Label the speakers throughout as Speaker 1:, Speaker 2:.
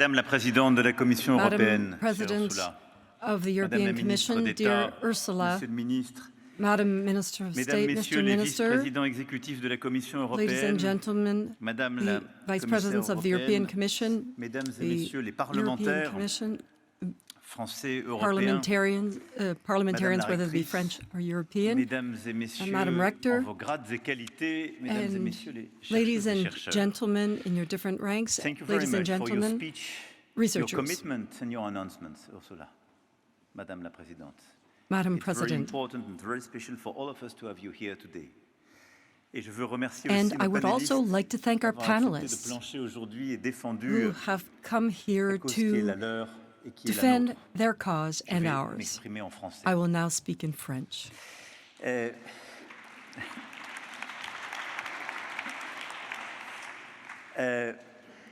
Speaker 1: Madame la Présidente de la Commission européenne,
Speaker 2: President
Speaker 1: Ursula,
Speaker 2: of the European Commission, dear Ursula,
Speaker 1: Monsieur le Ministre,
Speaker 2: Madam Minister of
Speaker 1: Mesdames,
Speaker 2: State,
Speaker 1: Messieurs
Speaker 2: Mr.
Speaker 1: les
Speaker 2: Minister,
Speaker 1: vice-présidents exécutifs de la Commission
Speaker 2: ladies and
Speaker 1: européenne,
Speaker 2: gentlemen,
Speaker 1: Madame
Speaker 2: the
Speaker 1: la
Speaker 2: Vice
Speaker 1: Commissaire
Speaker 2: Presidents of the European
Speaker 1: européenne,
Speaker 2: Commission,
Speaker 1: Mesdames et
Speaker 2: the
Speaker 1: Messieurs les
Speaker 2: European
Speaker 1: parlementaires
Speaker 2: Commission,
Speaker 1: français, européens,
Speaker 2: parliamentarians,
Speaker 1: Madame la
Speaker 2: whether they be
Speaker 1: rectrice,
Speaker 2: French or European,
Speaker 1: Mesdames et Messieurs,
Speaker 2: Madame Rector,
Speaker 1: en vos grades et qualités, Mesdames et
Speaker 2: and
Speaker 1: Messieurs les
Speaker 2: ladies
Speaker 1: chercheuses et
Speaker 2: and
Speaker 1: chercheurs.
Speaker 2: gentlemen in your different ranks,
Speaker 1: Thank you very
Speaker 2: ladies and
Speaker 1: much for your
Speaker 2: gentlemen,
Speaker 1: speech, your
Speaker 2: researchers.
Speaker 1: commitment and your announcements, Ursula, Madame la Présidente.
Speaker 2: Madam
Speaker 1: It's very
Speaker 2: President.
Speaker 1: important and very special for all of us to have you here today. Et je veux remercier
Speaker 2: And
Speaker 1: aussi
Speaker 2: I
Speaker 1: nos
Speaker 2: would also
Speaker 1: panélistes
Speaker 2: like to thank our
Speaker 1: d'avoir accepté de
Speaker 2: panelists
Speaker 1: plancher aujourd'hui et défendu
Speaker 2: who have come here
Speaker 1: la cause qui est la
Speaker 2: to
Speaker 1: leur et qui est la
Speaker 2: defend
Speaker 1: nôtre.
Speaker 2: their cause
Speaker 1: Je
Speaker 2: and
Speaker 1: vais
Speaker 2: ours.
Speaker 1: m'exprimer en français.
Speaker 2: I will now speak in French.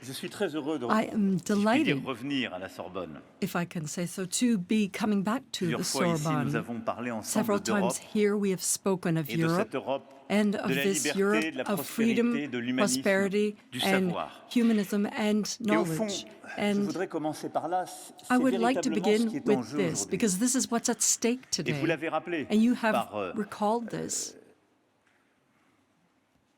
Speaker 1: Je suis très heureux de
Speaker 2: I am
Speaker 1: si je puis dire,
Speaker 2: delighted,
Speaker 1: revenir à la Sorbonne.
Speaker 2: if I can say so, to be coming back to the
Speaker 1: Plusieurs fois ici, nous
Speaker 2: Sorbonne.
Speaker 1: avons parlé
Speaker 2: Several
Speaker 1: ensemble d'Europe
Speaker 2: times here we have spoken of
Speaker 1: et de
Speaker 2: Europe
Speaker 1: cette Europe
Speaker 2: and
Speaker 1: de
Speaker 2: of
Speaker 1: la
Speaker 2: this
Speaker 1: liberté,
Speaker 2: Europe
Speaker 1: de la
Speaker 2: of
Speaker 1: prospérité,
Speaker 2: freedom,
Speaker 1: de l'humanisme,
Speaker 2: prosperity,
Speaker 1: du
Speaker 2: and
Speaker 1: savoir.
Speaker 2: humanism and
Speaker 1: Et au fond,
Speaker 2: knowledge.
Speaker 1: je
Speaker 2: And
Speaker 1: voudrais commencer par là.
Speaker 2: I
Speaker 1: C'est
Speaker 2: would like to
Speaker 1: véritablement ce qui
Speaker 2: begin
Speaker 1: est en
Speaker 2: with
Speaker 1: jeu
Speaker 2: this,
Speaker 1: aujourd'hui.
Speaker 2: because this is what's at stake
Speaker 1: Et vous
Speaker 2: today.
Speaker 1: l'avez rappelé
Speaker 2: And you have
Speaker 1: par
Speaker 2: recalled this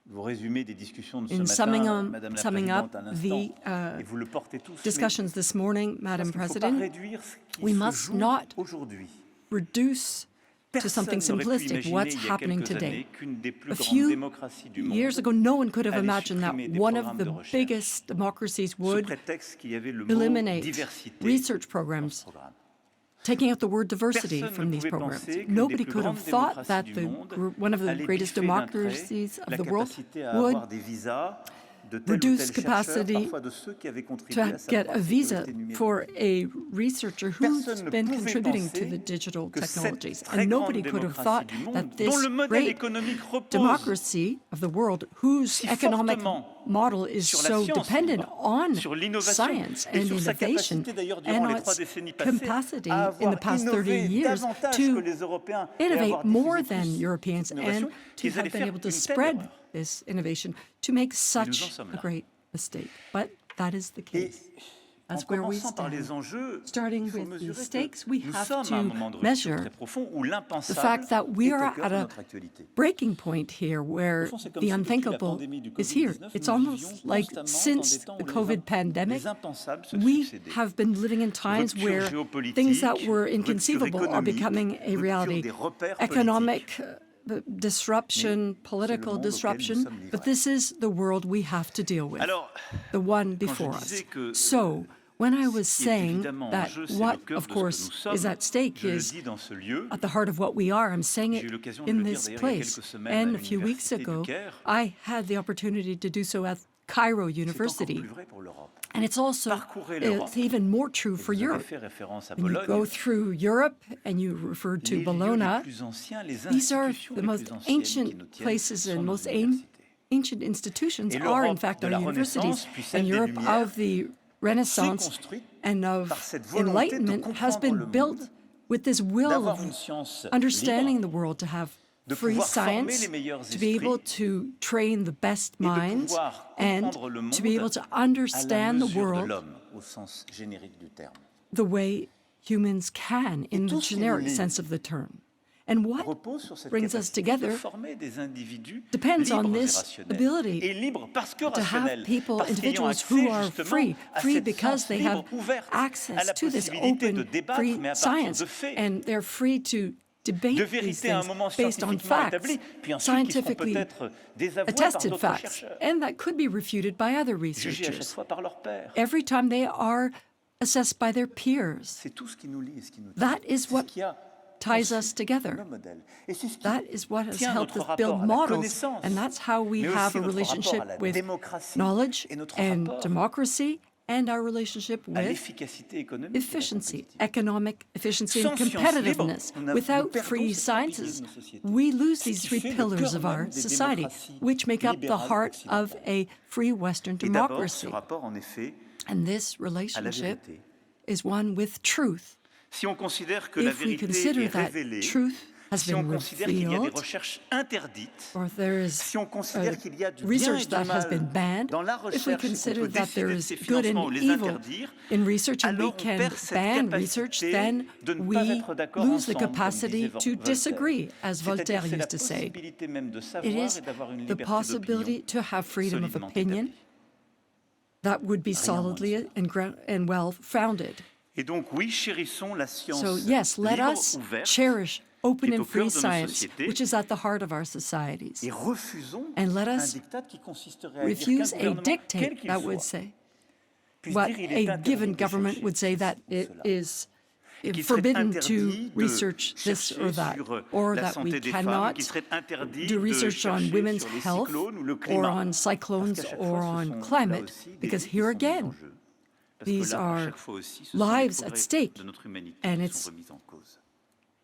Speaker 1: vos résumés des discussions de ce
Speaker 2: in
Speaker 1: matin, Madame la
Speaker 2: summing
Speaker 1: Présidente,
Speaker 2: up
Speaker 1: à
Speaker 2: the
Speaker 1: l'instant, et vous le portez tous.
Speaker 2: discussions this morning, Madam
Speaker 1: Mais parce qu'il ne faut pas
Speaker 2: President.
Speaker 1: réduire ce qui
Speaker 2: We
Speaker 1: se
Speaker 2: must
Speaker 1: joue
Speaker 2: not
Speaker 1: aujourd'hui.
Speaker 2: reduce to
Speaker 1: Personne
Speaker 2: something
Speaker 1: n'aurait pu
Speaker 2: simplistic
Speaker 1: imaginer
Speaker 2: what's
Speaker 1: il y a
Speaker 2: happening
Speaker 1: quelques
Speaker 2: today.
Speaker 1: années qu'une des plus
Speaker 2: A
Speaker 1: grandes
Speaker 2: few
Speaker 1: démocraties du monde
Speaker 2: years ago, no one could have
Speaker 1: allait
Speaker 2: imagined that
Speaker 1: supprimer des
Speaker 2: one of
Speaker 1: programmes
Speaker 2: the
Speaker 1: de recherche
Speaker 2: biggest democracies
Speaker 1: sous
Speaker 2: would
Speaker 1: prétexte qu'il y avait le mot
Speaker 2: eliminate
Speaker 1: diversité
Speaker 2: research
Speaker 1: dans ce
Speaker 2: programs,
Speaker 1: programme.
Speaker 2: taking out the word diversity
Speaker 1: Personne
Speaker 2: from
Speaker 1: ne
Speaker 2: these
Speaker 1: pouvait
Speaker 2: programs.
Speaker 1: penser qu'une des
Speaker 2: Nobody
Speaker 1: plus
Speaker 2: could have
Speaker 1: grandes
Speaker 2: thought that
Speaker 1: démocraties du monde
Speaker 2: one of the
Speaker 1: allait
Speaker 2: greatest
Speaker 1: biffer d'un trait
Speaker 2: democracies
Speaker 1: la
Speaker 2: of the world
Speaker 1: capacité à
Speaker 2: would
Speaker 1: avoir des visas de tel ou
Speaker 2: reduce
Speaker 1: tel chercheur,
Speaker 2: capacity
Speaker 1: parfois de ceux qui avaient contribué à
Speaker 2: to
Speaker 1: sa
Speaker 2: get
Speaker 1: propre
Speaker 2: a visa
Speaker 1: sécurité numérique.
Speaker 2: for a researcher who's
Speaker 1: Personne ne
Speaker 2: been
Speaker 1: pouvait
Speaker 2: contributing to
Speaker 1: penser
Speaker 2: the digital
Speaker 1: que cette
Speaker 2: technologies.
Speaker 1: très
Speaker 2: And
Speaker 1: grande
Speaker 2: nobody could have thought
Speaker 1: démocratie du monde,
Speaker 2: that
Speaker 1: dont
Speaker 2: this
Speaker 1: le modèle
Speaker 2: great
Speaker 1: économique repose
Speaker 2: democracy of the world, whose
Speaker 1: si
Speaker 2: economic
Speaker 1: fortement
Speaker 2: model is
Speaker 1: sur la
Speaker 2: so
Speaker 1: science
Speaker 2: dependent
Speaker 1: libre,
Speaker 2: on
Speaker 1: sur l'innovation
Speaker 2: science
Speaker 1: et
Speaker 2: and
Speaker 1: sur sa
Speaker 2: innovation,
Speaker 1: capacité d'ailleurs
Speaker 2: and
Speaker 1: durant
Speaker 2: on
Speaker 1: les 3
Speaker 2: its
Speaker 1: décennies passées
Speaker 2: capacity
Speaker 1: à
Speaker 2: in
Speaker 1: avoir
Speaker 2: the past 30
Speaker 1: innové
Speaker 2: years
Speaker 1: davantage que
Speaker 2: to
Speaker 1: les Européens et
Speaker 2: innovate
Speaker 1: avoir
Speaker 2: more
Speaker 1: diffusé
Speaker 2: than
Speaker 1: plus
Speaker 2: Europeans
Speaker 1: cette
Speaker 2: and
Speaker 1: innovation,
Speaker 2: to
Speaker 1: qu'ils allaient
Speaker 2: have been
Speaker 1: faire
Speaker 2: able to
Speaker 1: une telle
Speaker 2: spread
Speaker 1: erreur.
Speaker 2: this innovation to make such
Speaker 1: sommes
Speaker 2: a
Speaker 1: là.
Speaker 2: great mistake. But that is the
Speaker 1: Et
Speaker 2: case.
Speaker 1: en
Speaker 2: That's where we
Speaker 1: commençant par les
Speaker 2: stand.
Speaker 1: enjeux,
Speaker 2: Starting
Speaker 1: il faut
Speaker 2: with the
Speaker 1: mesurer
Speaker 2: stakes,
Speaker 1: que
Speaker 2: we
Speaker 1: nous
Speaker 2: have
Speaker 1: sommes à un moment de
Speaker 2: to
Speaker 1: rupture
Speaker 2: measure
Speaker 1: très profond où
Speaker 2: the
Speaker 1: l'impensable
Speaker 2: fact that we
Speaker 1: est au
Speaker 2: are
Speaker 1: cœur
Speaker 2: at
Speaker 1: de
Speaker 2: a
Speaker 1: notre actualité.
Speaker 2: breaking point here where
Speaker 1: Au fond, c'est comme
Speaker 2: the
Speaker 1: si depuis la
Speaker 2: unthinkable
Speaker 1: pandémie du
Speaker 2: is here.
Speaker 1: Covid-19,
Speaker 2: It's
Speaker 1: nous
Speaker 2: almost
Speaker 1: vivions
Speaker 2: like
Speaker 1: constamment
Speaker 2: since
Speaker 1: dans
Speaker 2: the
Speaker 1: des temps où
Speaker 2: COVID pandemic,
Speaker 1: les impensables se
Speaker 2: we
Speaker 1: succédaient.
Speaker 2: have been living in times
Speaker 1: Rupture
Speaker 2: where
Speaker 1: géopolitique,
Speaker 2: things that were
Speaker 1: rupture
Speaker 2: inconceivable are
Speaker 1: économique,
Speaker 2: becoming a
Speaker 1: rupture
Speaker 2: reality.
Speaker 1: des repères
Speaker 2: Economic disruption,
Speaker 1: Mais
Speaker 2: political
Speaker 1: c'est le monde auquel nous
Speaker 2: disruption,
Speaker 1: sommes livrés.
Speaker 2: but this is the world we have to deal with,
Speaker 1: Alors,
Speaker 2: the one
Speaker 1: quand je
Speaker 2: before us.
Speaker 1: disais que
Speaker 2: So, when I was
Speaker 1: ce qui est
Speaker 2: saying
Speaker 1: évidemment en
Speaker 2: that
Speaker 1: jeu, c'est
Speaker 2: what,
Speaker 1: le cœur
Speaker 2: of
Speaker 1: de ce que
Speaker 2: course,
Speaker 1: nous sommes,
Speaker 2: is at stake
Speaker 1: je le
Speaker 2: is
Speaker 1: dis dans ce lieu.
Speaker 2: at the heart of what we are. I'm saying
Speaker 1: J'ai eu
Speaker 2: it
Speaker 1: l'occasion de
Speaker 2: in
Speaker 1: le dire
Speaker 2: this
Speaker 1: d'ailleurs il y a
Speaker 2: place.
Speaker 1: quelques semaines
Speaker 2: And
Speaker 1: à
Speaker 2: a few weeks
Speaker 1: l'université du
Speaker 2: ago,
Speaker 1: Caire.
Speaker 2: I had the opportunity to do so at Cairo
Speaker 1: C'est encore
Speaker 2: University.
Speaker 1: plus vrai pour l'Europe.
Speaker 2: And it's also,
Speaker 1: Parcourez l'Europe.
Speaker 2: it's even more true
Speaker 1: Et
Speaker 2: for
Speaker 1: vous avez
Speaker 2: Europe.
Speaker 1: fait référence à
Speaker 2: When you
Speaker 1: Bologne.
Speaker 2: go through Europe and you refer to
Speaker 1: Les lieux
Speaker 2: Bologna,
Speaker 1: les plus anciens, les
Speaker 2: these are
Speaker 1: institutions
Speaker 2: the
Speaker 1: les
Speaker 2: most
Speaker 1: plus anciennes qui
Speaker 2: ancient
Speaker 1: nous tiennent
Speaker 2: places
Speaker 1: sont
Speaker 2: and
Speaker 1: nos
Speaker 2: most
Speaker 1: universités.
Speaker 2: ancient institutions
Speaker 1: Et
Speaker 2: are in
Speaker 1: l'Europe
Speaker 2: fact
Speaker 1: de
Speaker 2: our
Speaker 1: la
Speaker 2: universities.
Speaker 1: Renaissance, puis celle
Speaker 2: And
Speaker 1: des
Speaker 2: Europe
Speaker 1: Lumières,
Speaker 2: of the
Speaker 1: s'est
Speaker 2: Renaissance
Speaker 1: construite
Speaker 2: and of
Speaker 1: par cette volonté de
Speaker 2: Enlightenment has
Speaker 1: comprendre
Speaker 2: been
Speaker 1: le
Speaker 2: built
Speaker 1: monde,
Speaker 2: with this will
Speaker 1: d'avoir
Speaker 2: of
Speaker 1: une science
Speaker 2: understanding
Speaker 1: libre,
Speaker 2: the world, to have
Speaker 1: de
Speaker 2: free
Speaker 1: pouvoir former
Speaker 2: science,
Speaker 1: les meilleurs
Speaker 2: to be able
Speaker 1: esprits
Speaker 2: to train the best
Speaker 1: et de
Speaker 2: minds,
Speaker 1: pouvoir
Speaker 2: and
Speaker 1: comprendre le
Speaker 2: to be able
Speaker 1: monde
Speaker 2: to
Speaker 1: à la
Speaker 2: understand the
Speaker 1: mesure de
Speaker 2: world
Speaker 1: l'homme, au sens générique du terme.
Speaker 2: the way humans can, in
Speaker 1: tout
Speaker 2: the
Speaker 1: ce qui nous
Speaker 2: generic
Speaker 1: lie
Speaker 2: sense of the term. And what
Speaker 1: Repose sur cette
Speaker 2: brings us
Speaker 1: capacité
Speaker 2: together
Speaker 1: de former des individus
Speaker 2: depends on
Speaker 1: libres et
Speaker 2: this
Speaker 1: rationnels.
Speaker 2: ability
Speaker 1: Et libres parce que
Speaker 2: to have
Speaker 1: rationnels,
Speaker 2: people,
Speaker 1: parce qu'ayant
Speaker 2: individuals who
Speaker 1: accès
Speaker 2: are
Speaker 1: justement
Speaker 2: free,
Speaker 1: à
Speaker 2: free
Speaker 1: cette
Speaker 2: because
Speaker 1: science
Speaker 2: they
Speaker 1: libre
Speaker 2: have
Speaker 1: ouverte, à
Speaker 2: access
Speaker 1: la
Speaker 2: to this
Speaker 1: possibilité de
Speaker 2: open,
Speaker 1: débattre,
Speaker 2: free
Speaker 1: mais à partir
Speaker 2: science,
Speaker 1: de faits,
Speaker 2: and they're free to debate
Speaker 1: de
Speaker 2: these
Speaker 1: vérité à un
Speaker 2: things
Speaker 1: moment
Speaker 2: based on
Speaker 1: scientifiquement
Speaker 2: facts,
Speaker 1: établi, puis ensuite qui seront
Speaker 2: scientifically
Speaker 1: peut-être désavoués par
Speaker 2: attested
Speaker 1: d'autres
Speaker 2: facts,
Speaker 1: chercheurs,
Speaker 2: and that could be refuted by other
Speaker 1: jugés à chaque
Speaker 2: researchers
Speaker 1: fois par leurs pairs.
Speaker 2: every time they are assessed by their peers.
Speaker 1: C'est tout ce qui nous lie et ce qui nous
Speaker 2: That
Speaker 1: tient.
Speaker 2: is
Speaker 1: C'est
Speaker 2: what
Speaker 1: ce qui a
Speaker 2: ties
Speaker 1: conçu
Speaker 2: us together.
Speaker 1: nos modèles. Et c'est ce qui
Speaker 2: That is what has
Speaker 1: tient
Speaker 2: helped
Speaker 1: notre
Speaker 2: us
Speaker 1: rapport
Speaker 2: build
Speaker 1: à la
Speaker 2: models,
Speaker 1: connaissance,
Speaker 2: and that's how we
Speaker 1: mais aussi
Speaker 2: have a
Speaker 1: notre
Speaker 2: relationship
Speaker 1: rapport à la
Speaker 2: with
Speaker 1: démocratie
Speaker 2: knowledge
Speaker 1: et notre
Speaker 2: and
Speaker 1: rapport
Speaker 2: democracy, and our relationship
Speaker 1: à
Speaker 2: with
Speaker 1: l'efficacité économique et la
Speaker 2: efficiency,
Speaker 1: compétitivité.
Speaker 2: economic efficiency, and
Speaker 1: Sans science
Speaker 2: competitiveness.
Speaker 1: libre, nous
Speaker 2: Without
Speaker 1: perdons
Speaker 2: free
Speaker 1: ce pilier de
Speaker 2: sciences,
Speaker 1: nos sociétés.
Speaker 2: we lose
Speaker 1: Ce
Speaker 2: these
Speaker 1: qui
Speaker 2: three
Speaker 1: fait le
Speaker 2: pillars
Speaker 1: cœur
Speaker 2: of our
Speaker 1: même des
Speaker 2: society,
Speaker 1: démocraties
Speaker 2: which make up the
Speaker 1: libérales
Speaker 2: heart of
Speaker 1: occidentales.
Speaker 2: a free Western
Speaker 1: Et d'abord,
Speaker 2: democracy.
Speaker 1: ce rapport, en effet,
Speaker 2: And this
Speaker 1: à la
Speaker 2: relationship
Speaker 1: vérité.
Speaker 2: is one with truth.
Speaker 1: Si on considère que la
Speaker 2: If we
Speaker 1: vérité
Speaker 2: consider
Speaker 1: est
Speaker 2: that
Speaker 1: révélée
Speaker 2: truth has
Speaker 1: si on
Speaker 2: been
Speaker 1: considère qu'il y a des
Speaker 2: revealed,
Speaker 1: recherches interdites,
Speaker 2: or there is
Speaker 1: si on considère qu'il y a du bien et
Speaker 2: research
Speaker 1: du
Speaker 2: that has been
Speaker 1: mal
Speaker 2: banned,
Speaker 1: dans la
Speaker 2: if we
Speaker 1: recherche et qu'on
Speaker 2: consider
Speaker 1: peut
Speaker 2: that there
Speaker 1: décider de
Speaker 2: is
Speaker 1: ces
Speaker 2: good
Speaker 1: financements
Speaker 2: and
Speaker 1: ou les
Speaker 2: evil
Speaker 1: interdire,
Speaker 2: in research and we
Speaker 1: alors on
Speaker 2: can
Speaker 1: perd cette
Speaker 2: ban research,
Speaker 1: capacité
Speaker 2: then
Speaker 1: de ne pas
Speaker 2: we
Speaker 1: être d'accord
Speaker 2: lose the
Speaker 1: ensemble, comme
Speaker 2: capacity
Speaker 1: disait
Speaker 2: to
Speaker 1: Voltaire.
Speaker 2: disagree, as
Speaker 1: C'est-à-dire,
Speaker 2: Voltaire
Speaker 1: c'est la
Speaker 2: used to say.
Speaker 1: possibilité même de
Speaker 2: It
Speaker 1: savoir
Speaker 2: is
Speaker 1: et d'avoir une
Speaker 2: the
Speaker 1: liberté
Speaker 2: possibility
Speaker 1: d'opinion
Speaker 2: to have freedom of
Speaker 1: solidement
Speaker 2: opinion
Speaker 1: établie.
Speaker 2: that would be
Speaker 1: Rien moins que
Speaker 2: solidly and well-founded.
Speaker 1: Et donc, oui, chérissons la science
Speaker 2: So yes, let
Speaker 1: libre,
Speaker 2: us
Speaker 1: ouverte,
Speaker 2: cherish open
Speaker 1: qui est
Speaker 2: and
Speaker 1: au
Speaker 2: free
Speaker 1: cœur de nos
Speaker 2: science,
Speaker 1: sociétés,
Speaker 2: which is at the heart of our societies,
Speaker 1: et refusons
Speaker 2: and let
Speaker 1: un
Speaker 2: us
Speaker 1: dictat qui consisterait à dire qu'un
Speaker 2: refuse a
Speaker 1: gouvernement, quel
Speaker 2: dictate
Speaker 1: qu'il
Speaker 2: that
Speaker 1: soit,
Speaker 2: would say
Speaker 1: puisse
Speaker 2: what
Speaker 1: dire il est
Speaker 2: a
Speaker 1: interdit
Speaker 2: given
Speaker 1: de
Speaker 2: government
Speaker 1: chercher
Speaker 2: would say that
Speaker 1: ceci ou
Speaker 2: it
Speaker 1: cela.
Speaker 2: is
Speaker 1: Qu'il serait
Speaker 2: forbidden
Speaker 1: interdit
Speaker 2: to
Speaker 1: de
Speaker 2: research this
Speaker 1: chercher
Speaker 2: or that,
Speaker 1: sur
Speaker 2: or
Speaker 1: la
Speaker 2: that we
Speaker 1: santé des femmes,
Speaker 2: cannot
Speaker 1: qu'il serait interdit
Speaker 2: do
Speaker 1: de
Speaker 2: research on
Speaker 1: chercher
Speaker 2: women's
Speaker 1: sur les
Speaker 2: health
Speaker 1: cyclones ou le
Speaker 2: or
Speaker 1: climat.
Speaker 2: on
Speaker 1: Parce
Speaker 2: cyclones
Speaker 1: qu'à chaque
Speaker 2: or
Speaker 1: fois, ce
Speaker 2: on
Speaker 1: sont là
Speaker 2: climate,
Speaker 1: aussi des
Speaker 2: because
Speaker 1: vies qui
Speaker 2: here
Speaker 1: sont mises
Speaker 2: again,
Speaker 1: en jeu. Parce que
Speaker 2: these
Speaker 1: là, à
Speaker 2: are
Speaker 1: chaque fois aussi, ce sont les
Speaker 2: lives at
Speaker 1: progrès
Speaker 2: stake,
Speaker 1: de notre humanité
Speaker 2: and
Speaker 1: qui
Speaker 2: it's
Speaker 1: sont remis en cause.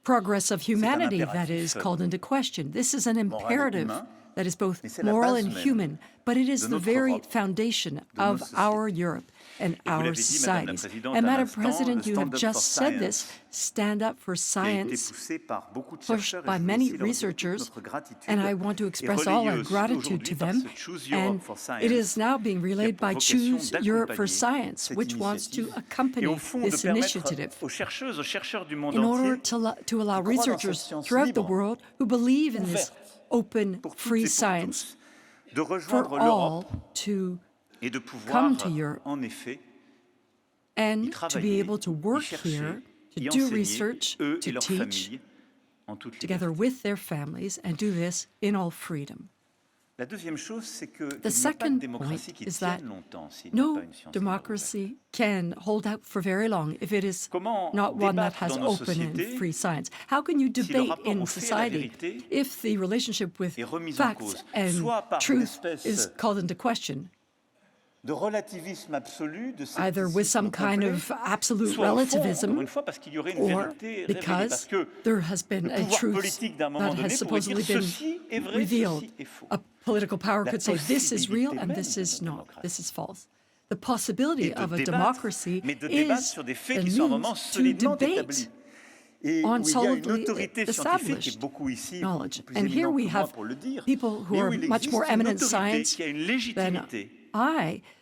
Speaker 2: progress of humanity that
Speaker 1: impératif
Speaker 2: is called into question. This is an
Speaker 1: moral et
Speaker 2: imperative
Speaker 1: humain,
Speaker 2: that is both
Speaker 1: mais c'est la
Speaker 2: moral
Speaker 1: base
Speaker 2: and
Speaker 1: même
Speaker 2: human, but it is
Speaker 1: de
Speaker 2: the
Speaker 1: notre
Speaker 2: very
Speaker 1: Europe,
Speaker 2: foundation
Speaker 1: de nos
Speaker 2: of
Speaker 1: sociétés.
Speaker 2: our Europe and
Speaker 1: Et vous
Speaker 2: our
Speaker 1: l'avez dit, Madame la
Speaker 2: societies.
Speaker 1: Présidente,
Speaker 2: And
Speaker 1: à
Speaker 2: Madam
Speaker 1: l'instant,
Speaker 2: President,
Speaker 1: le
Speaker 2: you
Speaker 1: Stand
Speaker 2: have
Speaker 1: Up
Speaker 2: just
Speaker 1: for
Speaker 2: said this,
Speaker 1: Science,
Speaker 2: stand up for
Speaker 1: qui a été
Speaker 2: science,
Speaker 1: poussé par beaucoup de
Speaker 2: pushed
Speaker 1: chercheurs, et
Speaker 2: by
Speaker 1: je veux
Speaker 2: many
Speaker 1: ici leur dire toute
Speaker 2: researchers,
Speaker 1: notre gratitude,
Speaker 2: and I want to
Speaker 1: et
Speaker 2: express all
Speaker 1: relayée
Speaker 2: our
Speaker 1: aussi
Speaker 2: gratitude
Speaker 1: aujourd'hui
Speaker 2: to
Speaker 1: par
Speaker 2: them.
Speaker 1: ce Choose
Speaker 2: And
Speaker 1: Europe for
Speaker 2: it
Speaker 1: Science,
Speaker 2: is now being
Speaker 1: qui a
Speaker 2: relayed
Speaker 1: pour
Speaker 2: by
Speaker 1: vocation
Speaker 2: Choose Europe for
Speaker 1: d'accompagner
Speaker 2: Science,
Speaker 1: cette
Speaker 2: which wants to
Speaker 1: initiative, et
Speaker 2: accompany
Speaker 1: au fond de
Speaker 2: this
Speaker 1: permettre
Speaker 2: initiative
Speaker 1: aux chercheuses, aux chercheurs du monde
Speaker 2: in order
Speaker 1: entier
Speaker 2: to allow
Speaker 1: qui croient dans cette
Speaker 2: researchers
Speaker 1: science
Speaker 2: throughout the
Speaker 1: libre,
Speaker 2: world who believe in this
Speaker 1: ouverte,
Speaker 2: open,
Speaker 1: pour toutes
Speaker 2: free
Speaker 1: et pour
Speaker 2: science
Speaker 1: tous, de
Speaker 2: for
Speaker 1: rejoindre
Speaker 2: all
Speaker 1: l'Europe
Speaker 2: to
Speaker 1: et de pouvoir,
Speaker 2: come to Europe
Speaker 1: en effet,
Speaker 2: and
Speaker 1: y
Speaker 2: to be
Speaker 1: travailler,
Speaker 2: able to
Speaker 1: y
Speaker 2: work
Speaker 1: chercher,
Speaker 2: here, to
Speaker 1: y
Speaker 2: do
Speaker 1: enseigner,
Speaker 2: research,
Speaker 1: eux et
Speaker 2: to
Speaker 1: leurs
Speaker 2: teach
Speaker 1: familles, en toute
Speaker 2: together
Speaker 1: liberté.
Speaker 2: with their families and do this in all freedom.
Speaker 1: La deuxième chose, c'est qu'il n'y a pas de
Speaker 2: second
Speaker 1: démocratie
Speaker 2: point
Speaker 1: qui
Speaker 2: is that
Speaker 1: tienne longtemps s'il n'y a pas
Speaker 2: No
Speaker 1: une science libre
Speaker 2: democracy can hold out for very long if it is
Speaker 1: Comment
Speaker 2: not one that
Speaker 1: débattre
Speaker 2: has
Speaker 1: dans nos
Speaker 2: open and
Speaker 1: sociétés
Speaker 2: free science. How can you
Speaker 1: si le
Speaker 2: debate
Speaker 1: rapport
Speaker 2: in
Speaker 1: au fait et à la
Speaker 2: society
Speaker 1: vérité
Speaker 2: if the relationship with
Speaker 1: est remis en
Speaker 2: facts
Speaker 1: cause,
Speaker 2: and
Speaker 1: soit par une
Speaker 2: truth
Speaker 1: espèce
Speaker 2: is called into question,
Speaker 1: de relativisme absolu, de
Speaker 2: either with some
Speaker 1: scepticisme
Speaker 2: kind
Speaker 1: complet,
Speaker 2: of absolute
Speaker 1: soit au fond, encore
Speaker 2: relativism
Speaker 1: une fois, parce qu'il y aurait une
Speaker 2: or
Speaker 1: vérité révélée, parce
Speaker 2: because
Speaker 1: que
Speaker 2: there has been
Speaker 1: le
Speaker 2: a
Speaker 1: pouvoir
Speaker 2: truth
Speaker 1: politique d'un moment
Speaker 2: that
Speaker 1: donné
Speaker 2: has
Speaker 1: pourrait dire
Speaker 2: supposedly been
Speaker 1: ceci est vrai,
Speaker 2: revealed.
Speaker 1: ceci est faux.
Speaker 2: A political power
Speaker 1: La
Speaker 2: could say this is real
Speaker 1: possibilité
Speaker 2: and
Speaker 1: même
Speaker 2: this
Speaker 1: d'une
Speaker 2: is not,
Speaker 1: démocratie.
Speaker 2: this is false. The possibility
Speaker 1: Et de
Speaker 2: of a
Speaker 1: débattre,
Speaker 2: democracy
Speaker 1: mais de débattre
Speaker 2: is
Speaker 1: sur des faits
Speaker 2: the
Speaker 1: qui sont à un
Speaker 2: means
Speaker 1: moment
Speaker 2: to
Speaker 1: solidement
Speaker 2: debate
Speaker 1: établis. Et
Speaker 2: on
Speaker 1: où il y a une
Speaker 2: solidly
Speaker 1: autorité scientifique, et
Speaker 2: established
Speaker 1: beaucoup ici,
Speaker 2: knowledge.
Speaker 1: plus
Speaker 2: And here
Speaker 1: éminents
Speaker 2: we
Speaker 1: que moi
Speaker 2: have
Speaker 1: pour le dire,
Speaker 2: people who
Speaker 1: mais
Speaker 2: are
Speaker 1: où il
Speaker 2: much
Speaker 1: existe
Speaker 2: more
Speaker 1: une
Speaker 2: eminent in
Speaker 1: autorité
Speaker 2: science
Speaker 1: qui a une
Speaker 2: than
Speaker 1: légitimité,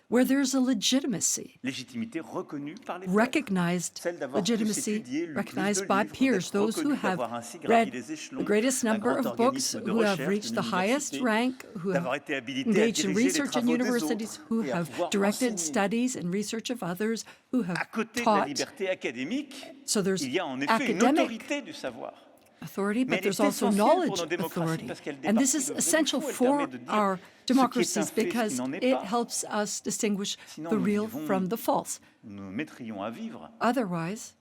Speaker 2: where there's a legitimacy,
Speaker 1: légitimité reconnue par les pairs,
Speaker 2: recognized
Speaker 1: celle d'avoir plus
Speaker 2: legitimacy,
Speaker 1: étudié, lu plus
Speaker 2: recognized
Speaker 1: de
Speaker 2: by
Speaker 1: livres,
Speaker 2: peers,
Speaker 1: d'être
Speaker 2: those who
Speaker 1: reconnu,
Speaker 2: have
Speaker 1: d'avoir ainsi gravi
Speaker 2: read
Speaker 1: les
Speaker 2: the
Speaker 1: échelons
Speaker 2: greatest
Speaker 1: d'un
Speaker 2: number
Speaker 1: grand
Speaker 2: of books,
Speaker 1: organisme de
Speaker 2: who have
Speaker 1: recherche,
Speaker 2: reached
Speaker 1: d'une
Speaker 2: the highest
Speaker 1: université,
Speaker 2: rank, who
Speaker 1: d'avoir
Speaker 2: have
Speaker 1: été habilité à
Speaker 2: engaged in
Speaker 1: diriger les
Speaker 2: research in
Speaker 1: travaux des
Speaker 2: universities,
Speaker 1: autres
Speaker 2: who
Speaker 1: et à
Speaker 2: have
Speaker 1: pouvoir
Speaker 2: directed
Speaker 1: enseigner.
Speaker 2: studies and research of others, who
Speaker 1: À
Speaker 2: have
Speaker 1: côté de la
Speaker 2: taught.
Speaker 1: liberté académique,
Speaker 2: So there's
Speaker 1: il y a en effet une
Speaker 2: academic
Speaker 1: autorité du savoir.
Speaker 2: authority,
Speaker 1: Mais
Speaker 2: but
Speaker 1: elle
Speaker 2: there's
Speaker 1: est
Speaker 2: also
Speaker 1: essentielle pour
Speaker 2: knowledge
Speaker 1: nos démocraties
Speaker 2: authority.
Speaker 1: parce qu'elle
Speaker 2: And this
Speaker 1: départit
Speaker 2: is
Speaker 1: le vrai du
Speaker 2: essential
Speaker 1: faux. Elle
Speaker 2: for
Speaker 1: permet de dire
Speaker 2: our
Speaker 1: ce qui est un
Speaker 2: democracies
Speaker 1: fait, ce qui
Speaker 2: because
Speaker 1: n'en est
Speaker 2: it
Speaker 1: pas.
Speaker 2: helps us distinguish
Speaker 1: Sinon,
Speaker 2: the
Speaker 1: nous
Speaker 2: real
Speaker 1: vivons-
Speaker 2: from the false.
Speaker 1: Nous mettrions à vivre,
Speaker 2: Otherwise,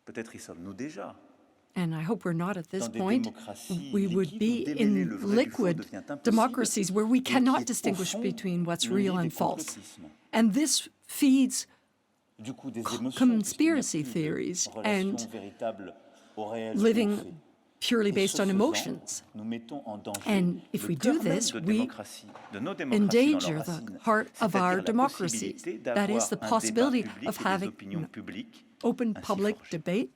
Speaker 1: peut-être y sommes-nous déjà,
Speaker 2: and I hope we're not at this
Speaker 1: dans des
Speaker 2: point,
Speaker 1: démocraties
Speaker 2: we would
Speaker 1: liquides
Speaker 2: be
Speaker 1: où démêler
Speaker 2: in
Speaker 1: le vrai du faux
Speaker 2: liquid
Speaker 1: devient impossible,
Speaker 2: democracies where we
Speaker 1: et qui
Speaker 2: cannot
Speaker 1: est, au
Speaker 2: distinguish
Speaker 1: fond,
Speaker 2: between what's
Speaker 1: une
Speaker 2: real
Speaker 1: vie
Speaker 2: and
Speaker 1: des
Speaker 2: false.
Speaker 1: complotismes.
Speaker 2: And this feeds
Speaker 1: Du coup, des émotions,
Speaker 2: conspiracy
Speaker 1: puisqu'il n'y a plus
Speaker 2: theories
Speaker 1: de relation
Speaker 2: and
Speaker 1: véritable au réel
Speaker 2: living
Speaker 1: qu'on fait.
Speaker 2: purely
Speaker 1: Et
Speaker 2: based
Speaker 1: ce
Speaker 2: on
Speaker 1: faisant,
Speaker 2: emotions.
Speaker 1: nous mettons en danger
Speaker 2: And if
Speaker 1: le
Speaker 2: we
Speaker 1: cœur
Speaker 2: do
Speaker 1: même
Speaker 2: this,
Speaker 1: de
Speaker 2: we
Speaker 1: démocratie, de nos démocraties
Speaker 2: endanger
Speaker 1: dans leurs
Speaker 2: the
Speaker 1: racines,
Speaker 2: heart of
Speaker 1: c'est-à-dire
Speaker 2: our
Speaker 1: la
Speaker 2: democracies.
Speaker 1: possibilité
Speaker 2: That
Speaker 1: d'avoir
Speaker 2: is the
Speaker 1: un débat
Speaker 2: possibility
Speaker 1: public
Speaker 2: of
Speaker 1: et des
Speaker 2: having
Speaker 1: opinions publiques
Speaker 2: open
Speaker 1: ainsi
Speaker 2: public
Speaker 1: forgées.
Speaker 2: debate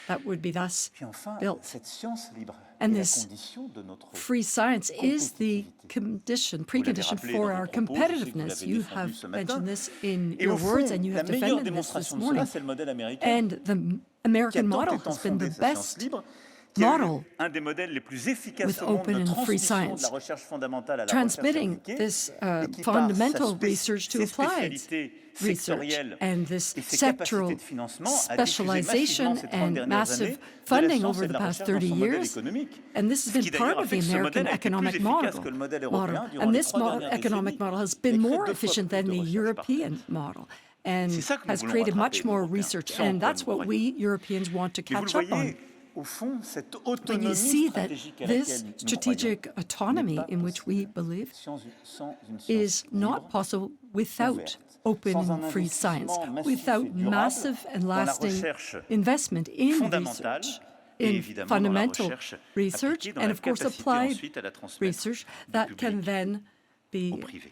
Speaker 2: that would be thus
Speaker 1: Puis enfin,
Speaker 2: built.
Speaker 1: cette science libre
Speaker 2: And
Speaker 1: est la
Speaker 2: this
Speaker 1: condition de notre
Speaker 2: Free science is the
Speaker 1: compétitivité.
Speaker 2: precondition
Speaker 1: rappelé
Speaker 2: for
Speaker 1: dans
Speaker 2: our
Speaker 1: vos propos, je sais que vous
Speaker 2: competitiveness.
Speaker 1: l'avez
Speaker 2: You
Speaker 1: défendu
Speaker 2: have
Speaker 1: ce matin.
Speaker 2: mentioned this in
Speaker 1: Et
Speaker 2: your
Speaker 1: au fond,
Speaker 2: words and you
Speaker 1: la
Speaker 2: have
Speaker 1: meilleure
Speaker 2: defended this
Speaker 1: démonstration
Speaker 2: this
Speaker 1: de cela,
Speaker 2: morning.
Speaker 1: c'est le modèle américain
Speaker 2: And the
Speaker 1: qui a
Speaker 2: American
Speaker 1: tant
Speaker 2: model
Speaker 1: et tant
Speaker 2: has been
Speaker 1: fondé
Speaker 2: the
Speaker 1: sa science
Speaker 2: best
Speaker 1: libre, qui a eu
Speaker 2: model
Speaker 1: un des modèles les plus efficaces
Speaker 2: with
Speaker 1: au monde
Speaker 2: open
Speaker 1: de
Speaker 2: and free
Speaker 1: transmission de
Speaker 2: science,
Speaker 1: la recherche fondamentale à la
Speaker 2: transmitting
Speaker 1: recherche appliquée,
Speaker 2: this
Speaker 1: et qui, par sa
Speaker 2: fundamental research to
Speaker 1: ses
Speaker 2: applied
Speaker 1: spécialités
Speaker 2: research
Speaker 1: sectorielles
Speaker 2: and this
Speaker 1: et ses
Speaker 2: sectoral
Speaker 1: capacités de financement, a diffusé massivement
Speaker 2: specialization
Speaker 1: ces 30
Speaker 2: and
Speaker 1: dernières
Speaker 2: massive
Speaker 1: années de la
Speaker 2: funding
Speaker 1: science
Speaker 2: over
Speaker 1: et
Speaker 2: the
Speaker 1: de la
Speaker 2: past
Speaker 1: recherche dans
Speaker 2: 30
Speaker 1: son modèle
Speaker 2: years.
Speaker 1: économique.
Speaker 2: And this has
Speaker 1: Ce
Speaker 2: been
Speaker 1: qui
Speaker 2: part
Speaker 1: d'ailleurs a
Speaker 2: of
Speaker 1: fait
Speaker 2: the
Speaker 1: que ce
Speaker 2: American
Speaker 1: modèle a été plus
Speaker 2: economic
Speaker 1: efficace
Speaker 2: model.
Speaker 1: que le modèle européen durant
Speaker 2: And
Speaker 1: les
Speaker 2: this
Speaker 1: 3 dernières
Speaker 2: economic
Speaker 1: décennies.
Speaker 2: model has
Speaker 1: Il a
Speaker 2: been
Speaker 1: créé
Speaker 2: more
Speaker 1: 2 fois
Speaker 2: efficient
Speaker 1: plus
Speaker 2: than
Speaker 1: de
Speaker 2: the
Speaker 1: recherche par
Speaker 2: European model and
Speaker 1: C'est ça que nous
Speaker 2: has
Speaker 1: voulons
Speaker 2: created
Speaker 1: rattraper,
Speaker 2: much
Speaker 1: nous,
Speaker 2: more
Speaker 1: Européens.
Speaker 2: research.
Speaker 1: Ce en
Speaker 2: And
Speaker 1: quoi
Speaker 2: that's
Speaker 1: nous
Speaker 2: what
Speaker 1: croyons.
Speaker 2: we Europeans want to
Speaker 1: Mais vous
Speaker 2: catch
Speaker 1: le
Speaker 2: up on.
Speaker 1: voyez, au fond, cette
Speaker 2: When you
Speaker 1: autonomie
Speaker 2: see that
Speaker 1: stratégique à
Speaker 2: this
Speaker 1: laquelle nous
Speaker 2: strategic
Speaker 1: croyons
Speaker 2: autonomy
Speaker 1: n'est pas
Speaker 2: in which we
Speaker 1: possible
Speaker 2: believe
Speaker 1: sans une science
Speaker 2: is not
Speaker 1: libre,
Speaker 2: possible without
Speaker 1: ouverte,
Speaker 2: open
Speaker 1: sans un
Speaker 2: and free science,
Speaker 1: investissement massif
Speaker 2: without
Speaker 1: et durable
Speaker 2: massive and
Speaker 1: dans la
Speaker 2: lasting
Speaker 1: recherche
Speaker 2: investment in
Speaker 1: fondamentale
Speaker 2: research,
Speaker 1: et
Speaker 2: in
Speaker 1: évidemment dans la
Speaker 2: fundamental
Speaker 1: recherche
Speaker 2: research,
Speaker 1: appliquée, dans
Speaker 2: and
Speaker 1: la
Speaker 2: of course
Speaker 1: capacité
Speaker 2: applied
Speaker 1: ensuite à la transmettre
Speaker 2: research
Speaker 1: du
Speaker 2: that can
Speaker 1: public
Speaker 2: then
Speaker 1: au
Speaker 2: be
Speaker 1: privé.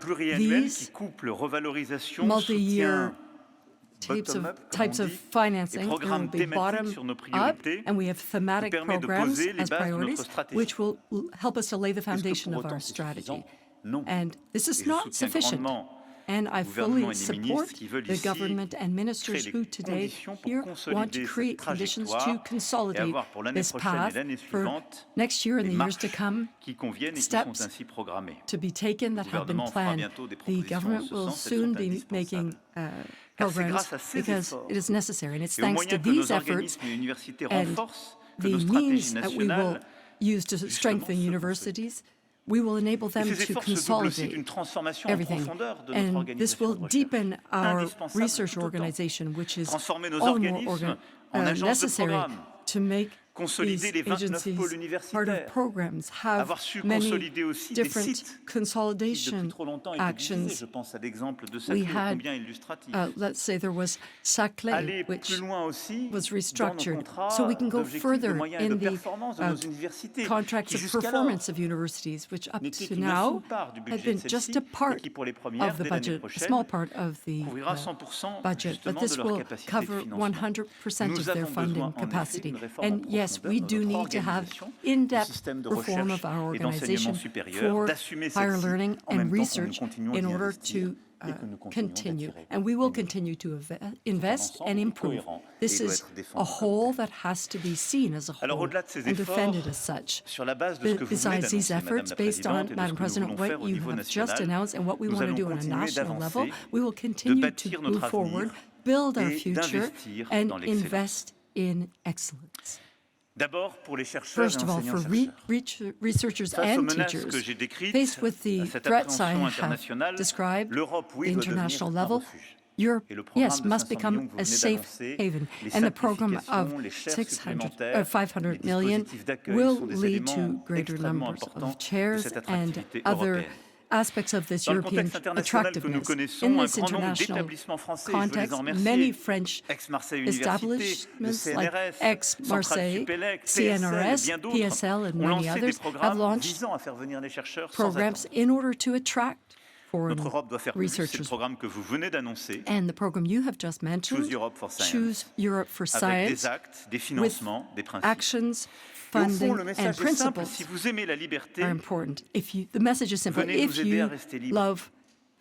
Speaker 1: pluriannuel qui
Speaker 2: these
Speaker 1: couple revalorisation,
Speaker 2: multi-year
Speaker 1: soutien
Speaker 2: types of,
Speaker 1: bottom-up, comme
Speaker 2: types
Speaker 1: on
Speaker 2: of
Speaker 1: dit, et
Speaker 2: financing, there will
Speaker 1: programmes
Speaker 2: be
Speaker 1: thématiques sur nos
Speaker 2: bottom-up,
Speaker 1: priorités
Speaker 2: and we have
Speaker 1: qui
Speaker 2: thematic
Speaker 1: permet de
Speaker 2: programs
Speaker 1: poser les
Speaker 2: as
Speaker 1: bases de notre
Speaker 2: priorities,
Speaker 1: stratégie.
Speaker 2: which will help us to lay the
Speaker 1: Est-ce que
Speaker 2: foundation
Speaker 1: pour
Speaker 2: of
Speaker 1: autant
Speaker 2: our
Speaker 1: c'est
Speaker 2: strategy.
Speaker 1: suffisant? Non.
Speaker 2: And this
Speaker 1: Et
Speaker 2: is
Speaker 1: je
Speaker 2: not
Speaker 1: soutiens
Speaker 2: sufficient.
Speaker 1: grandement
Speaker 2: And I
Speaker 1: le gouvernement
Speaker 2: fully
Speaker 1: et les
Speaker 2: support
Speaker 1: ministres qui veulent
Speaker 2: the
Speaker 1: ici
Speaker 2: government and
Speaker 1: créer
Speaker 2: ministers
Speaker 1: les
Speaker 2: who today
Speaker 1: conditions pour
Speaker 2: here want to
Speaker 1: consolider
Speaker 2: create
Speaker 1: cette
Speaker 2: conditions to
Speaker 1: trajectoire et
Speaker 2: consolidate
Speaker 1: avoir pour l'année
Speaker 2: this
Speaker 1: prochaine et
Speaker 2: path
Speaker 1: l'année
Speaker 2: for
Speaker 1: suivante
Speaker 2: next year and
Speaker 1: les
Speaker 2: the years to
Speaker 1: marches
Speaker 2: come,
Speaker 1: qui conviennent et qui
Speaker 2: steps
Speaker 1: sont ainsi programmées.
Speaker 2: to be taken that have been
Speaker 1: gouvernement fera
Speaker 2: planned.
Speaker 1: bientôt des
Speaker 2: The
Speaker 1: propositions en
Speaker 2: government
Speaker 1: ce
Speaker 2: will
Speaker 1: sens, elles
Speaker 2: soon
Speaker 1: sont
Speaker 2: be making
Speaker 1: indispensables. Car c'est
Speaker 2: programs
Speaker 1: grâce à ces
Speaker 2: because
Speaker 1: efforts
Speaker 2: it is necessary. And it's
Speaker 1: et aux
Speaker 2: thanks to
Speaker 1: moyens que
Speaker 2: these
Speaker 1: nos
Speaker 2: efforts
Speaker 1: organismes et universités
Speaker 2: and
Speaker 1: renforcent que
Speaker 2: the
Speaker 1: nos stratégies
Speaker 2: means that we will
Speaker 1: nationales
Speaker 2: use to
Speaker 1: justement
Speaker 2: strengthen
Speaker 1: se
Speaker 2: universities, we will enable
Speaker 1: Et
Speaker 2: them
Speaker 1: ces
Speaker 2: to
Speaker 1: efforts se doublent aussi
Speaker 2: consolidate
Speaker 1: d'une transformation en
Speaker 2: everything.
Speaker 1: profondeur de notre
Speaker 2: And this
Speaker 1: organisation
Speaker 2: will
Speaker 1: de recherche.
Speaker 2: deepen our
Speaker 1: Indispensable
Speaker 2: research
Speaker 1: tout autant.
Speaker 2: organization, which is
Speaker 1: Transformer nos
Speaker 2: all more
Speaker 1: organismes en agences de
Speaker 2: necessary
Speaker 1: programme,
Speaker 2: to make
Speaker 1: consolider
Speaker 2: these
Speaker 1: les 29
Speaker 2: agencies
Speaker 1: pôles
Speaker 2: part of
Speaker 1: universitaires,
Speaker 2: programs, have
Speaker 1: avoir su
Speaker 2: many
Speaker 1: consolider aussi des
Speaker 2: different
Speaker 1: sites qui depuis
Speaker 2: consolidation
Speaker 1: trop longtemps étaient divisés. Je
Speaker 2: actions.
Speaker 1: pense à l'exemple de
Speaker 2: We
Speaker 1: Saclay,
Speaker 2: had,
Speaker 1: combien illustratif.
Speaker 2: let's say there was Saclay,
Speaker 1: Aller
Speaker 2: which
Speaker 1: plus loin aussi
Speaker 2: was
Speaker 1: dans nos
Speaker 2: restructured,
Speaker 1: contrats
Speaker 2: so we can go
Speaker 1: d'objectifs, de
Speaker 2: further
Speaker 1: moyens et de
Speaker 2: in the
Speaker 1: performance de nos universités,
Speaker 2: contracts
Speaker 1: qui
Speaker 2: of
Speaker 1: jusqu'alors
Speaker 2: performance of universities, which up
Speaker 1: n'étaient
Speaker 2: to
Speaker 1: qu'une
Speaker 2: now
Speaker 1: infime part du
Speaker 2: had
Speaker 1: budget
Speaker 2: been
Speaker 1: de
Speaker 2: just
Speaker 1: celle-ci
Speaker 2: a part
Speaker 1: et qui pour les premières,
Speaker 2: of the
Speaker 1: dès l'année
Speaker 2: budget, a
Speaker 1: prochaine,
Speaker 2: small part of the
Speaker 1: couvrira 100%
Speaker 2: budget, but
Speaker 1: justement
Speaker 2: this
Speaker 1: de leur
Speaker 2: will
Speaker 1: capacité de
Speaker 2: cover
Speaker 1: financement.
Speaker 2: 100%
Speaker 1: Nous
Speaker 2: of their
Speaker 1: avons
Speaker 2: funding
Speaker 1: besoin, en effet,
Speaker 2: capacity.
Speaker 1: d'une réforme en
Speaker 2: And yes,
Speaker 1: profondeur
Speaker 2: we
Speaker 1: de
Speaker 2: do
Speaker 1: notre
Speaker 2: need to have
Speaker 1: organisation,
Speaker 2: in-depth
Speaker 1: du système de
Speaker 2: reform
Speaker 1: recherche
Speaker 2: of our
Speaker 1: et d'enseignement
Speaker 2: organization
Speaker 1: supérieur,
Speaker 2: for
Speaker 1: d'assumer
Speaker 2: higher
Speaker 1: celle-ci
Speaker 2: learning
Speaker 1: en
Speaker 2: and
Speaker 1: même temps que nous
Speaker 2: research
Speaker 1: continuons
Speaker 2: in
Speaker 1: d'y
Speaker 2: order
Speaker 1: investir
Speaker 2: to
Speaker 1: et que nous continuons
Speaker 2: continue.
Speaker 1: d'attirer
Speaker 2: And we will
Speaker 1: des
Speaker 2: continue to invest
Speaker 1: ensemble
Speaker 2: and
Speaker 1: est
Speaker 2: improve.
Speaker 1: cohérent
Speaker 2: This
Speaker 1: et doit
Speaker 2: is
Speaker 1: être défendu
Speaker 2: a
Speaker 1: comme
Speaker 2: whole
Speaker 1: tel.
Speaker 2: that has to be seen as a
Speaker 1: Alors,
Speaker 2: whole
Speaker 1: au-delà de ces
Speaker 2: and
Speaker 1: efforts,
Speaker 2: defended as such.
Speaker 1: sur la base de ce que vous venez
Speaker 2: Besides these
Speaker 1: d'annoncer, Madame
Speaker 2: efforts,
Speaker 1: la
Speaker 2: based on,
Speaker 1: Présidente, et de ce
Speaker 2: Madam
Speaker 1: que nous
Speaker 2: President,
Speaker 1: voulons
Speaker 2: what
Speaker 1: faire au
Speaker 2: you
Speaker 1: niveau
Speaker 2: have just
Speaker 1: national,
Speaker 2: announced and what we
Speaker 1: nous
Speaker 2: want to
Speaker 1: allons
Speaker 2: do on a
Speaker 1: continuer
Speaker 2: national level,
Speaker 1: d'avancer,
Speaker 2: we will
Speaker 1: de
Speaker 2: continue to
Speaker 1: bâtir
Speaker 2: move
Speaker 1: notre
Speaker 2: forward,
Speaker 1: avenir
Speaker 2: build our
Speaker 1: et
Speaker 2: future,
Speaker 1: d'investir
Speaker 2: and
Speaker 1: dans l'excellence.
Speaker 2: invest in excellence.
Speaker 1: D'abord pour les chercheurs
Speaker 2: First
Speaker 1: et
Speaker 2: of all, for
Speaker 1: enseignants-chercheurs.
Speaker 2: researchers
Speaker 1: Face aux
Speaker 2: and
Speaker 1: menaces
Speaker 2: teachers,
Speaker 1: que j'ai décrites,
Speaker 2: faced with the
Speaker 1: à cette
Speaker 2: threats I
Speaker 1: appréhension
Speaker 2: have
Speaker 1: internationale,
Speaker 2: described,
Speaker 1: l'Europe,
Speaker 2: the
Speaker 1: oui, doit devenir
Speaker 2: international
Speaker 1: un
Speaker 2: level,
Speaker 1: refuge.
Speaker 2: Europe,
Speaker 1: Et le programme
Speaker 2: yes,
Speaker 1: de
Speaker 2: must
Speaker 1: 500 millions
Speaker 2: become
Speaker 1: que vous
Speaker 2: a
Speaker 1: venez
Speaker 2: safe
Speaker 1: d'annoncer,
Speaker 2: haven.
Speaker 1: les
Speaker 2: And the program of
Speaker 1: simplifications, les chaires
Speaker 2: 600,
Speaker 1: supplémentaires,
Speaker 2: 500
Speaker 1: les
Speaker 2: million
Speaker 1: dispositifs d'accueil
Speaker 2: will
Speaker 1: sont des
Speaker 2: lead to
Speaker 1: éléments
Speaker 2: greater
Speaker 1: extrêmement
Speaker 2: numbers
Speaker 1: importants
Speaker 2: of
Speaker 1: de
Speaker 2: chairs
Speaker 1: cette
Speaker 2: and
Speaker 1: attractivité
Speaker 2: other
Speaker 1: européenne.
Speaker 2: aspects of this
Speaker 1: Dans le
Speaker 2: European
Speaker 1: contexte international que nous
Speaker 2: attractiveness.
Speaker 1: connaissons,
Speaker 2: In
Speaker 1: un
Speaker 2: this
Speaker 1: grand nombre
Speaker 2: international
Speaker 1: d'établissements français, et je veux les
Speaker 2: context,
Speaker 1: en
Speaker 2: many
Speaker 1: remercier,
Speaker 2: French
Speaker 1: Aix-Marseille Université, le
Speaker 2: establishments like
Speaker 1: CNRS,
Speaker 2: Aix-Marseille,
Speaker 1: Centrale Supélec, PSL et
Speaker 2: CNRS,
Speaker 1: bien d'autres
Speaker 2: PSL, and
Speaker 1: ont
Speaker 2: many
Speaker 1: lancé des
Speaker 2: others have
Speaker 1: programmes
Speaker 2: launched
Speaker 1: visant à faire venir les chercheurs sans
Speaker 2: programs
Speaker 1: attendre.
Speaker 2: in order to attract foreign
Speaker 1: Notre Europe doit faire plus, c'est le
Speaker 2: researchers.
Speaker 1: programme que vous venez d'annoncer,
Speaker 2: And the program you have just mentioned,
Speaker 1: Choose Europe for Science,
Speaker 2: Choose Europe for
Speaker 1: avec
Speaker 2: Science,
Speaker 1: des actes, des financements, des principes.
Speaker 2: actions,
Speaker 1: Et au fond,
Speaker 2: funding,
Speaker 1: le
Speaker 2: and
Speaker 1: message est simple,
Speaker 2: principles
Speaker 1: si vous aimez la liberté,
Speaker 2: are important. The message is simple.
Speaker 1: venez
Speaker 2: If
Speaker 1: nous aider à
Speaker 2: you
Speaker 1: rester libres,
Speaker 2: love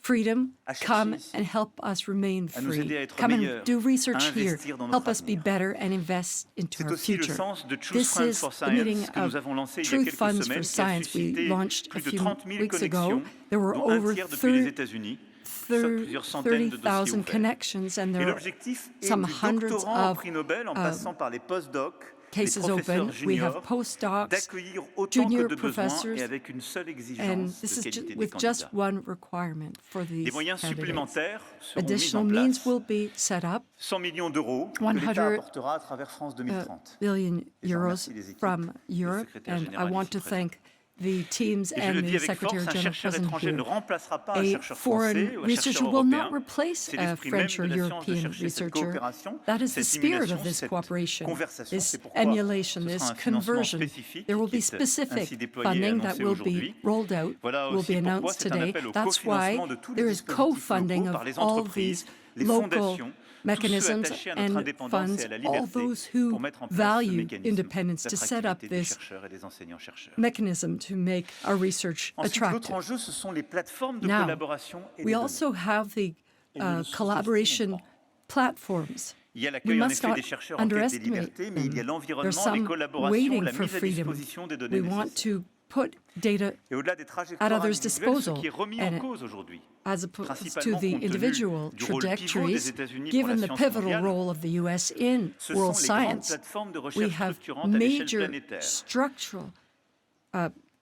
Speaker 2: freedom,
Speaker 1: à chercher
Speaker 2: come
Speaker 1: ici,
Speaker 2: and help us remain
Speaker 1: à nous
Speaker 2: free.
Speaker 1: aider à être
Speaker 2: Come and
Speaker 1: meilleurs,
Speaker 2: do
Speaker 1: à
Speaker 2: research here.
Speaker 1: investir dans
Speaker 2: Help
Speaker 1: notre
Speaker 2: us be
Speaker 1: avenir.
Speaker 2: better and invest into
Speaker 1: C'est
Speaker 2: our
Speaker 1: aussi le
Speaker 2: future.
Speaker 1: sens de Choose
Speaker 2: This
Speaker 1: Friends
Speaker 2: is
Speaker 1: for
Speaker 2: the meaning
Speaker 1: Science que
Speaker 2: of
Speaker 1: nous avons lancé il y a
Speaker 2: Truth
Speaker 1: quelques
Speaker 2: Funds
Speaker 1: semaines,
Speaker 2: for
Speaker 1: qui a
Speaker 2: Science. We
Speaker 1: suscité
Speaker 2: launched a
Speaker 1: plus de
Speaker 2: few
Speaker 1: 30 000
Speaker 2: weeks ago.
Speaker 1: connexions,
Speaker 2: There were
Speaker 1: dont un
Speaker 2: over
Speaker 1: tiers depuis les États-Unis, sur plusieurs centaines de dossiers
Speaker 2: 30,000
Speaker 1: ouverts.
Speaker 2: connections, and
Speaker 1: Et
Speaker 2: there are
Speaker 1: l'objectif est
Speaker 2: some
Speaker 1: du
Speaker 2: hundreds
Speaker 1: doctorant au
Speaker 2: of
Speaker 1: prix Nobel, en passant par les postdocs, les
Speaker 2: cases
Speaker 1: professeurs
Speaker 2: open. We have
Speaker 1: juniors,
Speaker 2: postdocs,
Speaker 1: d'accueillir autant que
Speaker 2: junior
Speaker 1: de besoin
Speaker 2: professors,
Speaker 1: et avec une seule
Speaker 2: and
Speaker 1: exigence
Speaker 2: this
Speaker 1: de
Speaker 2: is
Speaker 1: qualité des
Speaker 2: with just
Speaker 1: candidats.
Speaker 2: one requirement for these
Speaker 1: Des moyens
Speaker 2: candidates.
Speaker 1: supplémentaires seront mis
Speaker 2: Additional
Speaker 1: en
Speaker 2: means
Speaker 1: place,
Speaker 2: will be set up,
Speaker 1: 100 millions d'euros que
Speaker 2: 100
Speaker 1: l'État apportera à travers France 2030.
Speaker 2: billion
Speaker 1: Et je
Speaker 2: euros
Speaker 1: remercie les équipes
Speaker 2: from
Speaker 1: et le
Speaker 2: Europe,
Speaker 1: secrétaire
Speaker 2: and I
Speaker 1: général
Speaker 2: want
Speaker 1: ici
Speaker 2: to
Speaker 1: présent.
Speaker 2: thank the teams
Speaker 1: Et je
Speaker 2: and
Speaker 1: le dis
Speaker 2: the
Speaker 1: avec
Speaker 2: Secretary
Speaker 1: force, un
Speaker 2: General
Speaker 1: chercheur
Speaker 2: present
Speaker 1: étranger ne
Speaker 2: here.
Speaker 1: remplacera pas un
Speaker 2: A
Speaker 1: chercheur
Speaker 2: foreign
Speaker 1: français ou un
Speaker 2: researcher
Speaker 1: chercheur
Speaker 2: will not
Speaker 1: européen.
Speaker 2: replace
Speaker 1: C'est
Speaker 2: a
Speaker 1: l'esprit même
Speaker 2: French or
Speaker 1: de la science de
Speaker 2: European
Speaker 1: chercher cette
Speaker 2: researcher.
Speaker 1: coopération,
Speaker 2: That is the
Speaker 1: cette
Speaker 2: spirit
Speaker 1: émulation,
Speaker 2: of this
Speaker 1: cette
Speaker 2: cooperation,
Speaker 1: conversation.
Speaker 2: this
Speaker 1: C'est pourquoi
Speaker 2: emulation,
Speaker 1: ce
Speaker 2: this
Speaker 1: sera un financement
Speaker 2: conversion.
Speaker 1: spécifique
Speaker 2: There will
Speaker 1: qui
Speaker 2: be
Speaker 1: est
Speaker 2: specific
Speaker 1: ainsi déployé et
Speaker 2: funding that
Speaker 1: annoncé
Speaker 2: will
Speaker 1: aujourd'hui.
Speaker 2: be rolled out,
Speaker 1: Voilà
Speaker 2: will
Speaker 1: aussi
Speaker 2: be
Speaker 1: pourquoi
Speaker 2: announced
Speaker 1: c'est un
Speaker 2: today.
Speaker 1: appel au
Speaker 2: That's why
Speaker 1: cofinancement de tous les
Speaker 2: there is
Speaker 1: dispositifs
Speaker 2: co-funding
Speaker 1: locaux
Speaker 2: of
Speaker 1: par les
Speaker 2: all
Speaker 1: entreprises,
Speaker 2: these
Speaker 1: les
Speaker 2: local
Speaker 1: fondations, tous ceux
Speaker 2: mechanisms
Speaker 1: attachés à notre
Speaker 2: and
Speaker 1: indépendance
Speaker 2: funds,
Speaker 1: et à la
Speaker 2: all
Speaker 1: liberté
Speaker 2: those
Speaker 1: pour
Speaker 2: who
Speaker 1: mettre en place ce
Speaker 2: value
Speaker 1: mécanisme
Speaker 2: independence to set up
Speaker 1: d'attractivité des
Speaker 2: this
Speaker 1: chercheurs et des enseignants-chercheurs.
Speaker 2: mechanism to make our research
Speaker 1: Ensuite, l'autre
Speaker 2: attractive.
Speaker 1: enjeu, ce sont les plateformes de
Speaker 2: Now,
Speaker 1: collaboration et
Speaker 2: we
Speaker 1: les données.
Speaker 2: also have the
Speaker 1: Et nous ne le
Speaker 2: collaboration
Speaker 1: sous-estimons pas.
Speaker 2: platforms.
Speaker 1: Il y a
Speaker 2: We
Speaker 1: l'accueil en
Speaker 2: must
Speaker 1: effet
Speaker 2: not
Speaker 1: des chercheurs en quête des
Speaker 2: underestimate
Speaker 1: libertés, mais il y a
Speaker 2: them.
Speaker 1: l'environnement,
Speaker 2: There's
Speaker 1: les
Speaker 2: some
Speaker 1: collaborations,
Speaker 2: waiting
Speaker 1: la
Speaker 2: for
Speaker 1: mise à
Speaker 2: freedom.
Speaker 1: disposition des données
Speaker 2: We want
Speaker 1: nécessaires.
Speaker 2: to put data
Speaker 1: Et au-delà des
Speaker 2: at
Speaker 1: trajectoires
Speaker 2: others'
Speaker 1: individuelles, ce
Speaker 2: disposal,
Speaker 1: qui est remis en
Speaker 2: and
Speaker 1: cause aujourd'hui,
Speaker 2: as opposed to
Speaker 1: principalement
Speaker 2: the
Speaker 1: compte tenu
Speaker 2: individual
Speaker 1: du rôle pivot des
Speaker 2: trajectories,
Speaker 1: États-Unis pour la
Speaker 2: given the
Speaker 1: science
Speaker 2: pivotal
Speaker 1: mondiale,
Speaker 2: role of the U.S. in
Speaker 1: ce
Speaker 2: world
Speaker 1: sont les grandes
Speaker 2: science,
Speaker 1: plateformes de
Speaker 2: we
Speaker 1: recherche
Speaker 2: have
Speaker 1: structurantes à l'échelle
Speaker 2: major
Speaker 1: planétaire.
Speaker 2: structural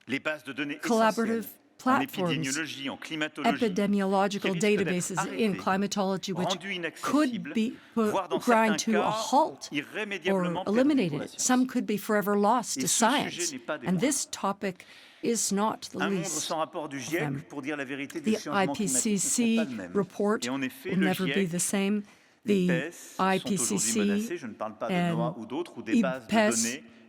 Speaker 1: Les bases de données
Speaker 2: collaborative
Speaker 1: essentielles en
Speaker 2: platforms,
Speaker 1: épidémiologie, en climatologie,
Speaker 2: epidemiological
Speaker 1: qui risquent d'être
Speaker 2: databases in
Speaker 1: arrêtées,
Speaker 2: climatology, which
Speaker 1: rendues
Speaker 2: could
Speaker 1: inaccessibles,
Speaker 2: be
Speaker 1: voire dans
Speaker 2: grind
Speaker 1: certains
Speaker 2: to a
Speaker 1: cas,
Speaker 2: halt or
Speaker 1: irrémédiablement perdues pour
Speaker 2: eliminated.
Speaker 1: la science.
Speaker 2: Some could be forever lost
Speaker 1: Et
Speaker 2: to
Speaker 1: ce sujet
Speaker 2: science.
Speaker 1: n'est pas des
Speaker 2: And
Speaker 1: moindres.
Speaker 2: this topic is not the
Speaker 1: Un monde
Speaker 2: least.
Speaker 1: sans rapport du GIEC,
Speaker 2: them.
Speaker 1: pour dire la vérité, du
Speaker 2: The
Speaker 1: changement climatique ne
Speaker 2: IPCC
Speaker 1: sera pas le même.
Speaker 2: report
Speaker 1: Et en effet,
Speaker 2: will
Speaker 1: le
Speaker 2: never be
Speaker 1: GIEC,
Speaker 2: the same.
Speaker 1: les
Speaker 2: The
Speaker 1: PES sont aujourd'hui menacés,
Speaker 2: IPCC
Speaker 1: je ne parle pas de
Speaker 2: and
Speaker 1: NOAA ou d'autres, ou des bases de
Speaker 2: IPES
Speaker 1: données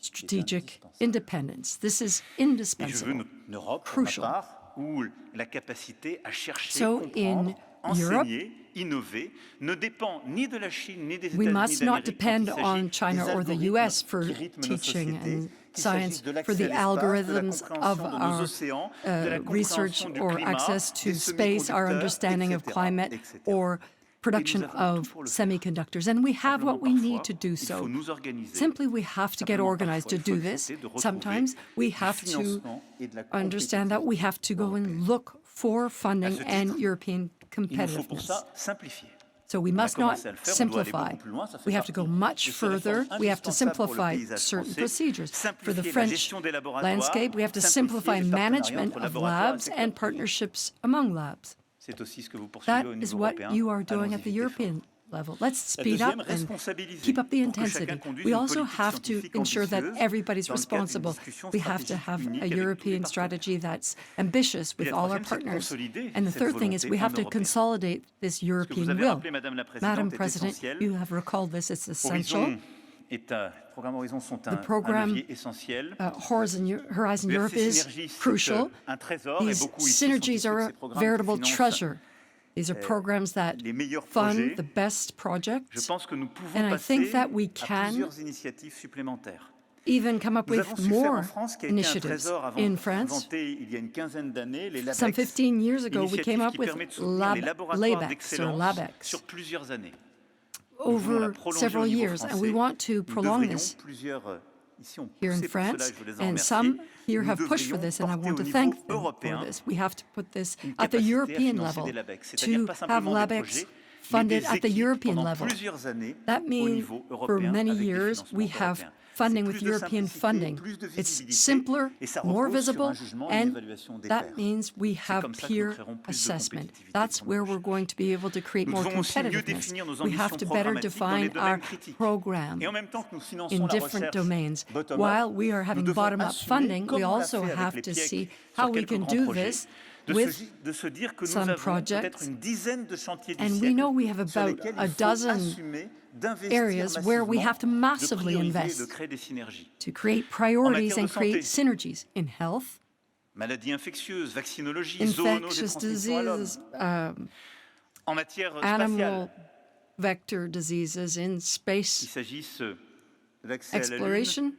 Speaker 2: strategic independence. This is
Speaker 1: Et je veux
Speaker 2: indispensable.
Speaker 1: une Europe, pour ma
Speaker 2: Crucial.
Speaker 1: part, où la capacité à chercher,
Speaker 2: So in
Speaker 1: comprendre, enseigner innover ne dépend ni de la Chine, ni des
Speaker 2: We
Speaker 1: États-Unis
Speaker 2: must not
Speaker 1: d'Amérique
Speaker 2: depend
Speaker 1: quand il
Speaker 2: on
Speaker 1: s'agit
Speaker 2: China
Speaker 1: des
Speaker 2: or the
Speaker 1: algorithmes
Speaker 2: US for
Speaker 1: qui rythment nos
Speaker 2: teaching
Speaker 1: sociétés,
Speaker 2: and
Speaker 1: qu'il
Speaker 2: science,
Speaker 1: s'agisse de
Speaker 2: for
Speaker 1: l'accès
Speaker 2: the
Speaker 1: à l'espace, de la
Speaker 2: algorithms of
Speaker 1: compréhension de nos
Speaker 2: our
Speaker 1: océans, de la
Speaker 2: research
Speaker 1: compréhension du
Speaker 2: or
Speaker 1: climat,
Speaker 2: access
Speaker 1: des
Speaker 2: to space, our
Speaker 1: semi-conducteurs,
Speaker 2: understanding of
Speaker 1: etc.,
Speaker 2: climate,
Speaker 1: etc.
Speaker 2: or production
Speaker 1: nous avons tout
Speaker 2: of
Speaker 1: pour le faire.
Speaker 2: semiconductors. And we have
Speaker 1: Simplement,
Speaker 2: what we need to
Speaker 1: parfois,
Speaker 2: do
Speaker 1: il faut
Speaker 2: so.
Speaker 1: nous organiser.
Speaker 2: Simply, we have to get
Speaker 1: Simplement,
Speaker 2: organized to
Speaker 1: parfois, il
Speaker 2: do
Speaker 1: faut
Speaker 2: this.
Speaker 1: accepter de retrouver
Speaker 2: Sometimes we
Speaker 1: du
Speaker 2: have to
Speaker 1: financement et de la
Speaker 2: understand that we have to go and
Speaker 1: compétitivité
Speaker 2: look for funding
Speaker 1: À ce
Speaker 2: and
Speaker 1: titre,
Speaker 2: European
Speaker 1: Il nous faut pour
Speaker 2: competitiveness.
Speaker 1: ça simplifier.
Speaker 2: So we
Speaker 1: On a
Speaker 2: must not
Speaker 1: commencé à le faire, on doit aller
Speaker 2: simplify.
Speaker 1: beaucoup plus loin, ça fait
Speaker 2: We have to go
Speaker 1: partie
Speaker 2: much
Speaker 1: de ces réformes
Speaker 2: further. We have to
Speaker 1: indispensables pour le
Speaker 2: simplify
Speaker 1: paysage
Speaker 2: certain
Speaker 1: français.
Speaker 2: procedures. For the
Speaker 1: Simplifier la
Speaker 2: French
Speaker 1: gestion des laboratoires,
Speaker 2: landscape, we have to
Speaker 1: simplifier
Speaker 2: simplify
Speaker 1: les partenariats
Speaker 2: management
Speaker 1: entre
Speaker 2: of
Speaker 1: laboratoires et
Speaker 2: labs
Speaker 1: secteur
Speaker 2: and
Speaker 1: privé.
Speaker 2: partnerships among labs.
Speaker 1: C'est aussi ce que vous
Speaker 2: That
Speaker 1: poursuivez au
Speaker 2: is
Speaker 1: niveau
Speaker 2: what
Speaker 1: européen.
Speaker 2: you are doing
Speaker 1: Allons-y
Speaker 2: at the
Speaker 1: vite et
Speaker 2: European
Speaker 1: fort.
Speaker 2: level. Let's
Speaker 1: La
Speaker 2: speed
Speaker 1: deuxième,
Speaker 2: up and
Speaker 1: responsabiliser
Speaker 2: keep up the
Speaker 1: pour que chacun
Speaker 2: intensity.
Speaker 1: conduise
Speaker 2: We
Speaker 1: une
Speaker 2: also
Speaker 1: politique
Speaker 2: have to
Speaker 1: scientifique
Speaker 2: ensure that
Speaker 1: ambitieuse
Speaker 2: everybody's
Speaker 1: dans le cadre d'une
Speaker 2: responsible.
Speaker 1: discussion
Speaker 2: We have to
Speaker 1: stratégique
Speaker 2: have
Speaker 1: unique
Speaker 2: a
Speaker 1: avec tous les
Speaker 2: European
Speaker 1: partenaires.
Speaker 2: strategy that's ambitious
Speaker 1: Puis
Speaker 2: with
Speaker 1: la
Speaker 2: all our
Speaker 1: troisième, c'est de
Speaker 2: partners.
Speaker 1: consolider
Speaker 2: And the
Speaker 1: cette
Speaker 2: third thing is
Speaker 1: volonté
Speaker 2: we
Speaker 1: en
Speaker 2: have to
Speaker 1: européen.
Speaker 2: consolidate this
Speaker 1: Ce que vous
Speaker 2: European
Speaker 1: avez
Speaker 2: will.
Speaker 1: rappelé, Madame la
Speaker 2: Madam
Speaker 1: Présidente, est
Speaker 2: President,
Speaker 1: essentiel.
Speaker 2: you have recalled this. It's essential.
Speaker 1: Horizon le programme Horizon sont un
Speaker 2: program,
Speaker 1: levier essentiel.
Speaker 2: Horizon Europe
Speaker 1: Verser
Speaker 2: is
Speaker 1: synergie, c'est
Speaker 2: crucial.
Speaker 1: un trésor et
Speaker 2: These
Speaker 1: beaucoup ici sont
Speaker 2: synergies
Speaker 1: issus de
Speaker 2: are
Speaker 1: ces
Speaker 2: a
Speaker 1: programmes
Speaker 2: veritable
Speaker 1: qui financent
Speaker 2: treasure. These are programs that
Speaker 1: les meilleurs
Speaker 2: fund
Speaker 1: projets.
Speaker 2: the best
Speaker 1: Je
Speaker 2: projects,
Speaker 1: pense que nous pouvons
Speaker 2: and I
Speaker 1: passer
Speaker 2: think that we
Speaker 1: à
Speaker 2: can
Speaker 1: plusieurs initiatives supplémentaires.
Speaker 2: even come up
Speaker 1: Nous
Speaker 2: with
Speaker 1: avons su faire en
Speaker 2: more
Speaker 1: France, qui a été un
Speaker 2: initiatives.
Speaker 1: trésor
Speaker 2: In France,
Speaker 1: inventé il y a une quinzaine d'années, les
Speaker 2: some
Speaker 1: LABEX,
Speaker 2: 15 years ago, we came
Speaker 1: initiative
Speaker 2: up
Speaker 1: qui
Speaker 2: with
Speaker 1: permet de soutenir les laboratoires
Speaker 2: LABEX or
Speaker 1: d'excellence
Speaker 2: LABEX
Speaker 1: sur plusieurs années. Nous voulons la
Speaker 2: over
Speaker 1: prolonger au
Speaker 2: several
Speaker 1: niveau
Speaker 2: years, and we
Speaker 1: français.
Speaker 2: want to
Speaker 1: Nous
Speaker 2: prolong
Speaker 1: devrions,
Speaker 2: this
Speaker 1: plusieurs ici ont
Speaker 2: here in
Speaker 1: poussé pour cela,
Speaker 2: France,
Speaker 1: et je veux les en
Speaker 2: and
Speaker 1: remercier.
Speaker 2: some here
Speaker 1: Nous
Speaker 2: have pushed for
Speaker 1: devrions
Speaker 2: this, and I
Speaker 1: porter
Speaker 2: want
Speaker 1: au
Speaker 2: to
Speaker 1: niveau
Speaker 2: thank them for
Speaker 1: européen
Speaker 2: this. We have to put this
Speaker 1: une
Speaker 2: at the
Speaker 1: capacité à
Speaker 2: European
Speaker 1: financer
Speaker 2: level,
Speaker 1: des LABEX, c'est-à-dire
Speaker 2: to
Speaker 1: pas
Speaker 2: have
Speaker 1: simplement des
Speaker 2: LABEX
Speaker 1: projets, mais
Speaker 2: funded
Speaker 1: des
Speaker 2: at the
Speaker 1: équipes
Speaker 2: European
Speaker 1: pendant
Speaker 2: level.
Speaker 1: plusieurs années
Speaker 2: That
Speaker 1: au
Speaker 2: means
Speaker 1: niveau
Speaker 2: for
Speaker 1: européen
Speaker 2: many
Speaker 1: avec des
Speaker 2: years
Speaker 1: financements
Speaker 2: we have
Speaker 1: européens.
Speaker 2: funding
Speaker 1: C'est
Speaker 2: with
Speaker 1: plus de
Speaker 2: European
Speaker 1: simplicité,
Speaker 2: funding.
Speaker 1: plus de
Speaker 2: It's
Speaker 1: visibilité,
Speaker 2: simpler,
Speaker 1: et ça
Speaker 2: more
Speaker 1: repose sur un
Speaker 2: visible,
Speaker 1: jugement et une
Speaker 2: and
Speaker 1: évaluation des
Speaker 2: that
Speaker 1: pairs.
Speaker 2: means we
Speaker 1: C'est
Speaker 2: have
Speaker 1: comme ça que nous
Speaker 2: peer
Speaker 1: créerons plus de
Speaker 2: assessment.
Speaker 1: compétitivité
Speaker 2: That's
Speaker 1: pour nos
Speaker 2: where we're
Speaker 1: recherches.
Speaker 2: going to be able to create
Speaker 1: Nous
Speaker 2: more
Speaker 1: devons aussi mieux
Speaker 2: competitiveness.
Speaker 1: définir nos
Speaker 2: We have
Speaker 1: ambitions
Speaker 2: to better
Speaker 1: programmatiques dans les
Speaker 2: define our
Speaker 1: domaines critiques.
Speaker 2: program
Speaker 1: Et en même temps que nous finançons
Speaker 2: in
Speaker 1: la
Speaker 2: different
Speaker 1: recherche
Speaker 2: domains.
Speaker 1: bottom-up,
Speaker 2: While we are
Speaker 1: nous
Speaker 2: having
Speaker 1: devons
Speaker 2: bottom-up
Speaker 1: assumer,
Speaker 2: funding,
Speaker 1: comme
Speaker 2: we
Speaker 1: on l'a
Speaker 2: also
Speaker 1: fait avec
Speaker 2: have
Speaker 1: les
Speaker 2: to
Speaker 1: PIEC
Speaker 2: see
Speaker 1: sur
Speaker 2: how we
Speaker 1: quelques
Speaker 2: can
Speaker 1: grands
Speaker 2: do
Speaker 1: projets,
Speaker 2: this
Speaker 1: de
Speaker 2: with
Speaker 1: se dire que nous
Speaker 2: some
Speaker 1: avons
Speaker 2: projects.
Speaker 1: peut-être une dizaine de chantiers du
Speaker 2: And we
Speaker 1: siècle
Speaker 2: know we have
Speaker 1: sur
Speaker 2: about
Speaker 1: lesquels
Speaker 2: a
Speaker 1: il faut
Speaker 2: dozen
Speaker 1: assumer d'investir
Speaker 2: areas where we have to
Speaker 1: massivement, de
Speaker 2: massively
Speaker 1: prioriser et de
Speaker 2: invest
Speaker 1: créer des synergies.
Speaker 2: to create priorities
Speaker 1: matière de
Speaker 2: and create
Speaker 1: santé.
Speaker 2: synergies in health,
Speaker 1: Maladies infectieuses, vaccinologie, zoonoses et
Speaker 2: infectious
Speaker 1: transmission à l'homme.
Speaker 2: diseases,
Speaker 1: En matière
Speaker 2: animal
Speaker 1: spatiale,
Speaker 2: vector diseases in
Speaker 1: qu'il
Speaker 2: space
Speaker 1: s'agisse de l'accès à la Lune
Speaker 2: exploration,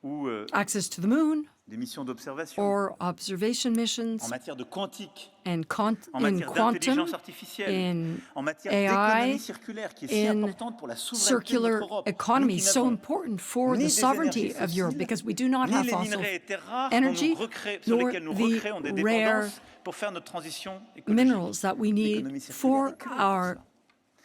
Speaker 1: ou
Speaker 2: access to the moon,
Speaker 1: des missions d'observation.
Speaker 2: or observation missions,
Speaker 1: En matière de quantique,
Speaker 2: and
Speaker 1: en
Speaker 2: in
Speaker 1: matière
Speaker 2: quantum,
Speaker 1: d'intelligence artificielle,
Speaker 2: in
Speaker 1: en matière
Speaker 2: AI,
Speaker 1: d'économie circulaire qui est si
Speaker 2: in
Speaker 1: importante pour la souveraineté de
Speaker 2: circular
Speaker 1: notre Europe.
Speaker 2: economy,
Speaker 1: Nous qui
Speaker 2: so
Speaker 1: n'avons
Speaker 2: important for
Speaker 1: ni
Speaker 2: the
Speaker 1: des
Speaker 2: sovereignty
Speaker 1: énergies
Speaker 2: of Europe,
Speaker 1: fossiles,
Speaker 2: because we do not
Speaker 1: ni
Speaker 2: have
Speaker 1: les
Speaker 2: fossil
Speaker 1: minerais et terres rares
Speaker 2: energy,
Speaker 1: sur
Speaker 2: nor
Speaker 1: lesquels nous
Speaker 2: the
Speaker 1: recréons des
Speaker 2: rare
Speaker 1: dépendances pour faire notre transition écologique.
Speaker 2: minerals that we need
Speaker 1: L'économie circulaire
Speaker 2: for
Speaker 1: est clé pour
Speaker 2: our
Speaker 1: cela.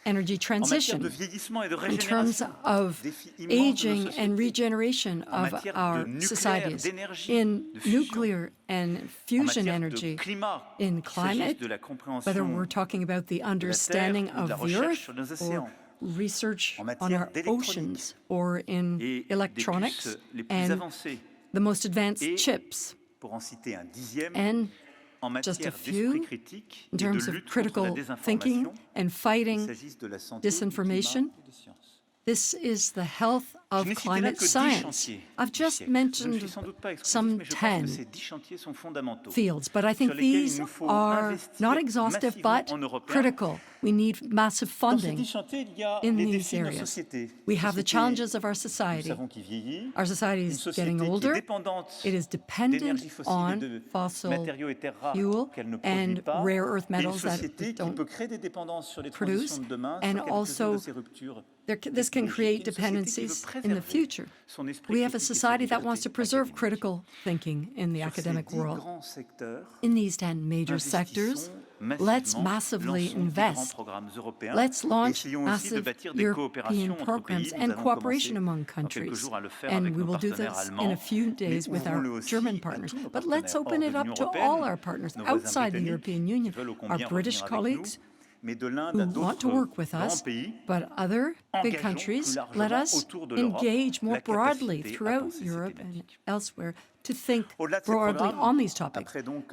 Speaker 2: energy
Speaker 1: En matière
Speaker 2: transition,
Speaker 1: de vieillissement et de
Speaker 2: in terms
Speaker 1: régénération,
Speaker 2: of
Speaker 1: défi immense de nos
Speaker 2: aging
Speaker 1: sociétés.
Speaker 2: and regeneration
Speaker 1: En
Speaker 2: of
Speaker 1: matière
Speaker 2: our
Speaker 1: de nucléaire,
Speaker 2: societies,
Speaker 1: d'énergie,
Speaker 2: in
Speaker 1: de fusion.
Speaker 2: nuclear and
Speaker 1: En
Speaker 2: fusion
Speaker 1: matière
Speaker 2: energy,
Speaker 1: de climat,
Speaker 2: in
Speaker 1: qu'il s'agisse
Speaker 2: climate,
Speaker 1: de la
Speaker 2: whether
Speaker 1: compréhension
Speaker 2: we're talking about the
Speaker 1: de la Terre
Speaker 2: understanding
Speaker 1: ou de la
Speaker 2: of the
Speaker 1: recherche
Speaker 2: Earth
Speaker 1: sur nos
Speaker 2: or
Speaker 1: océans.
Speaker 2: research
Speaker 1: En
Speaker 2: on
Speaker 1: matière
Speaker 2: our
Speaker 1: d'électronique
Speaker 2: oceans or in
Speaker 1: et des
Speaker 2: electronics
Speaker 1: puces les plus
Speaker 2: and
Speaker 1: avancées.
Speaker 2: the most advanced
Speaker 1: Et,
Speaker 2: chips.
Speaker 1: pour en citer un dixième,
Speaker 2: And
Speaker 1: en
Speaker 2: just a
Speaker 1: matière
Speaker 2: few,
Speaker 1: d'esprit critique
Speaker 2: in
Speaker 1: et de
Speaker 2: terms of
Speaker 1: lutte contre la
Speaker 2: critical thinking
Speaker 1: désinformation,
Speaker 2: and
Speaker 1: qu'il
Speaker 2: fighting
Speaker 1: s'agisse de la santé, du
Speaker 2: disinformation,
Speaker 1: climat et des sciences.
Speaker 2: this is the health
Speaker 1: Je
Speaker 2: of
Speaker 1: n'ai cité là
Speaker 2: climate
Speaker 1: que 10
Speaker 2: science.
Speaker 1: chantiers
Speaker 2: I've
Speaker 1: du
Speaker 2: just
Speaker 1: siècle. Je ne
Speaker 2: mentioned
Speaker 1: suis sans doute pas exclusif,
Speaker 2: some
Speaker 1: mais je pense que
Speaker 2: 10
Speaker 1: ces 10 chantiers sont fondamentaux.
Speaker 2: fields, but I think
Speaker 1: sur lesquels
Speaker 2: these
Speaker 1: il nous faut
Speaker 2: are
Speaker 1: investir
Speaker 2: not exhaustive
Speaker 1: massivement
Speaker 2: but
Speaker 1: en européen.
Speaker 2: critical. We need massive
Speaker 1: Dans ces 10
Speaker 2: funding
Speaker 1: chantiers, il y a
Speaker 2: in
Speaker 1: les
Speaker 2: these
Speaker 1: défis de nos
Speaker 2: areas.
Speaker 1: sociétés.
Speaker 2: We have the
Speaker 1: Société,
Speaker 2: challenges of our
Speaker 1: nous
Speaker 2: society.
Speaker 1: savons, qui vieillit,
Speaker 2: Our society
Speaker 1: une
Speaker 2: is
Speaker 1: société
Speaker 2: getting
Speaker 1: qui est
Speaker 2: older.
Speaker 1: dépendante
Speaker 2: It is dependent
Speaker 1: d'énergie fossile et
Speaker 2: on
Speaker 1: de
Speaker 2: fossil
Speaker 1: matériaux et terres rares
Speaker 2: fuel
Speaker 1: qu'elle ne produit
Speaker 2: and
Speaker 1: pas,
Speaker 2: rare earth
Speaker 1: et une
Speaker 2: metals that
Speaker 1: société qui
Speaker 2: don't
Speaker 1: peut créer des dépendances sur les
Speaker 2: produce,
Speaker 1: transitions de demain,
Speaker 2: and
Speaker 1: sur quelques-unes
Speaker 2: also
Speaker 1: de ces ruptures
Speaker 2: This can create
Speaker 1: technologiques. Une société qui veut
Speaker 2: dependencies in the
Speaker 1: préserver
Speaker 2: future.
Speaker 1: son esprit
Speaker 2: We have a
Speaker 1: critique et sa
Speaker 2: society that
Speaker 1: liberté
Speaker 2: wants to preserve
Speaker 1: académique.
Speaker 2: critical thinking in the
Speaker 1: Sur ces
Speaker 2: academic
Speaker 1: 10
Speaker 2: world.
Speaker 1: grands secteurs,
Speaker 2: In these 10 major sectors, let's massively
Speaker 1: lançons de grands
Speaker 2: invest.
Speaker 1: programmes européens.
Speaker 2: Let's launch
Speaker 1: Essayons aussi de
Speaker 2: massive
Speaker 1: bâtir des coopérations
Speaker 2: European
Speaker 1: entre
Speaker 2: programs
Speaker 1: pays. Nous
Speaker 2: and
Speaker 1: avons
Speaker 2: cooperation
Speaker 1: commencé
Speaker 2: among
Speaker 1: dans quelques
Speaker 2: countries.
Speaker 1: jours à le faire
Speaker 2: And
Speaker 1: avec
Speaker 2: we
Speaker 1: nos
Speaker 2: will do
Speaker 1: partenaires
Speaker 2: this
Speaker 1: allemands.
Speaker 2: in a few
Speaker 1: Mais
Speaker 2: days with our
Speaker 1: ouvrons-le aussi
Speaker 2: German
Speaker 1: à
Speaker 2: partners.
Speaker 1: tous nos
Speaker 2: But let's
Speaker 1: partenaires
Speaker 2: open
Speaker 1: hors
Speaker 2: it
Speaker 1: de
Speaker 2: up
Speaker 1: l'Union
Speaker 2: to
Speaker 1: européenne,
Speaker 2: all our partners
Speaker 1: nos voisins
Speaker 2: outside the
Speaker 1: britanniques,
Speaker 2: European
Speaker 1: qui
Speaker 2: Union,
Speaker 1: veulent ô
Speaker 2: our
Speaker 1: combien
Speaker 2: British
Speaker 1: revenir avec nous,
Speaker 2: colleagues
Speaker 1: mais de l'Inde
Speaker 2: who
Speaker 1: à
Speaker 2: want to
Speaker 1: d'autres
Speaker 2: work with
Speaker 1: grands
Speaker 2: us,
Speaker 1: pays.
Speaker 2: but other big
Speaker 1: Engageons
Speaker 2: countries,
Speaker 1: plus
Speaker 2: let
Speaker 1: largement
Speaker 2: us
Speaker 1: autour de l'Europe
Speaker 2: engage more
Speaker 1: la
Speaker 2: broadly
Speaker 1: capacité à
Speaker 2: throughout
Speaker 1: penser ces
Speaker 2: Europe and
Speaker 1: thématiques.
Speaker 2: elsewhere to think
Speaker 1: Au-delà de ces
Speaker 2: broadly
Speaker 1: programmes,
Speaker 2: on these topics.
Speaker 1: après donc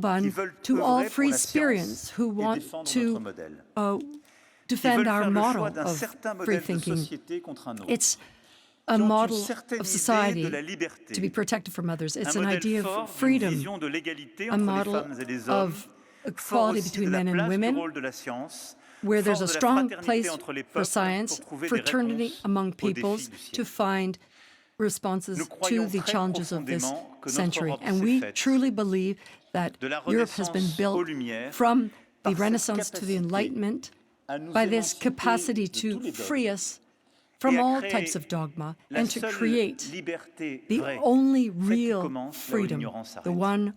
Speaker 2: Sorbonne,
Speaker 1: veulent
Speaker 2: to all
Speaker 1: œuvrer pour
Speaker 2: free
Speaker 1: la science
Speaker 2: spirits who
Speaker 1: et
Speaker 2: want
Speaker 1: défendre notre
Speaker 2: to
Speaker 1: modèle. Qui
Speaker 2: defend
Speaker 1: veulent
Speaker 2: our
Speaker 1: faire le choix
Speaker 2: model
Speaker 1: d'un
Speaker 2: of
Speaker 1: certain
Speaker 2: free
Speaker 1: modèle de
Speaker 2: thinking.
Speaker 1: société contre un autre.
Speaker 2: It's a
Speaker 1: qui ont une
Speaker 2: model
Speaker 1: certaine
Speaker 2: of
Speaker 1: idée
Speaker 2: society
Speaker 1: de la liberté,
Speaker 2: to be protected from others. It's
Speaker 1: un
Speaker 2: an
Speaker 1: modèle
Speaker 2: idea
Speaker 1: fort
Speaker 2: of
Speaker 1: d'une
Speaker 2: freedom,
Speaker 1: vision de l'égalité
Speaker 2: a
Speaker 1: entre les
Speaker 2: model
Speaker 1: femmes et les hommes,
Speaker 2: of
Speaker 1: fort
Speaker 2: equality
Speaker 1: aussi
Speaker 2: between
Speaker 1: de la
Speaker 2: men and
Speaker 1: place du
Speaker 2: women,
Speaker 1: rôle de la science,
Speaker 2: where there's
Speaker 1: fort
Speaker 2: a
Speaker 1: de la
Speaker 2: strong
Speaker 1: fraternité
Speaker 2: place
Speaker 1: entre les
Speaker 2: for
Speaker 1: peuples
Speaker 2: science,
Speaker 1: pour trouver des
Speaker 2: fraternity
Speaker 1: réponses
Speaker 2: among
Speaker 1: aux défis
Speaker 2: peoples
Speaker 1: du
Speaker 2: to
Speaker 1: siècle.
Speaker 2: find responses
Speaker 1: Nous
Speaker 2: to
Speaker 1: croyons
Speaker 2: the
Speaker 1: très
Speaker 2: challenges of this
Speaker 1: profondément que notre
Speaker 2: century.
Speaker 1: Europe
Speaker 2: And
Speaker 1: s'est
Speaker 2: we
Speaker 1: faite
Speaker 2: truly believe that
Speaker 1: de la
Speaker 2: Europe has been
Speaker 1: Renaissance aux
Speaker 2: built
Speaker 1: Lumières
Speaker 2: from
Speaker 1: par
Speaker 2: the
Speaker 1: cette
Speaker 2: Renaissance to the
Speaker 1: capacité
Speaker 2: Enlightenment
Speaker 1: à nous
Speaker 2: by this
Speaker 1: émanciper
Speaker 2: capacity
Speaker 1: de tous
Speaker 2: to
Speaker 1: les
Speaker 2: free
Speaker 1: dogmes
Speaker 2: us from
Speaker 1: et à
Speaker 2: all
Speaker 1: créer
Speaker 2: types of dogma
Speaker 1: la
Speaker 2: and to
Speaker 1: seule
Speaker 2: create
Speaker 1: liberté
Speaker 2: the
Speaker 1: vraie,
Speaker 2: only
Speaker 1: celle qui
Speaker 2: real
Speaker 1: commence là où
Speaker 2: freedom,
Speaker 1: l'ignorance
Speaker 2: the
Speaker 1: s'arrête.
Speaker 2: one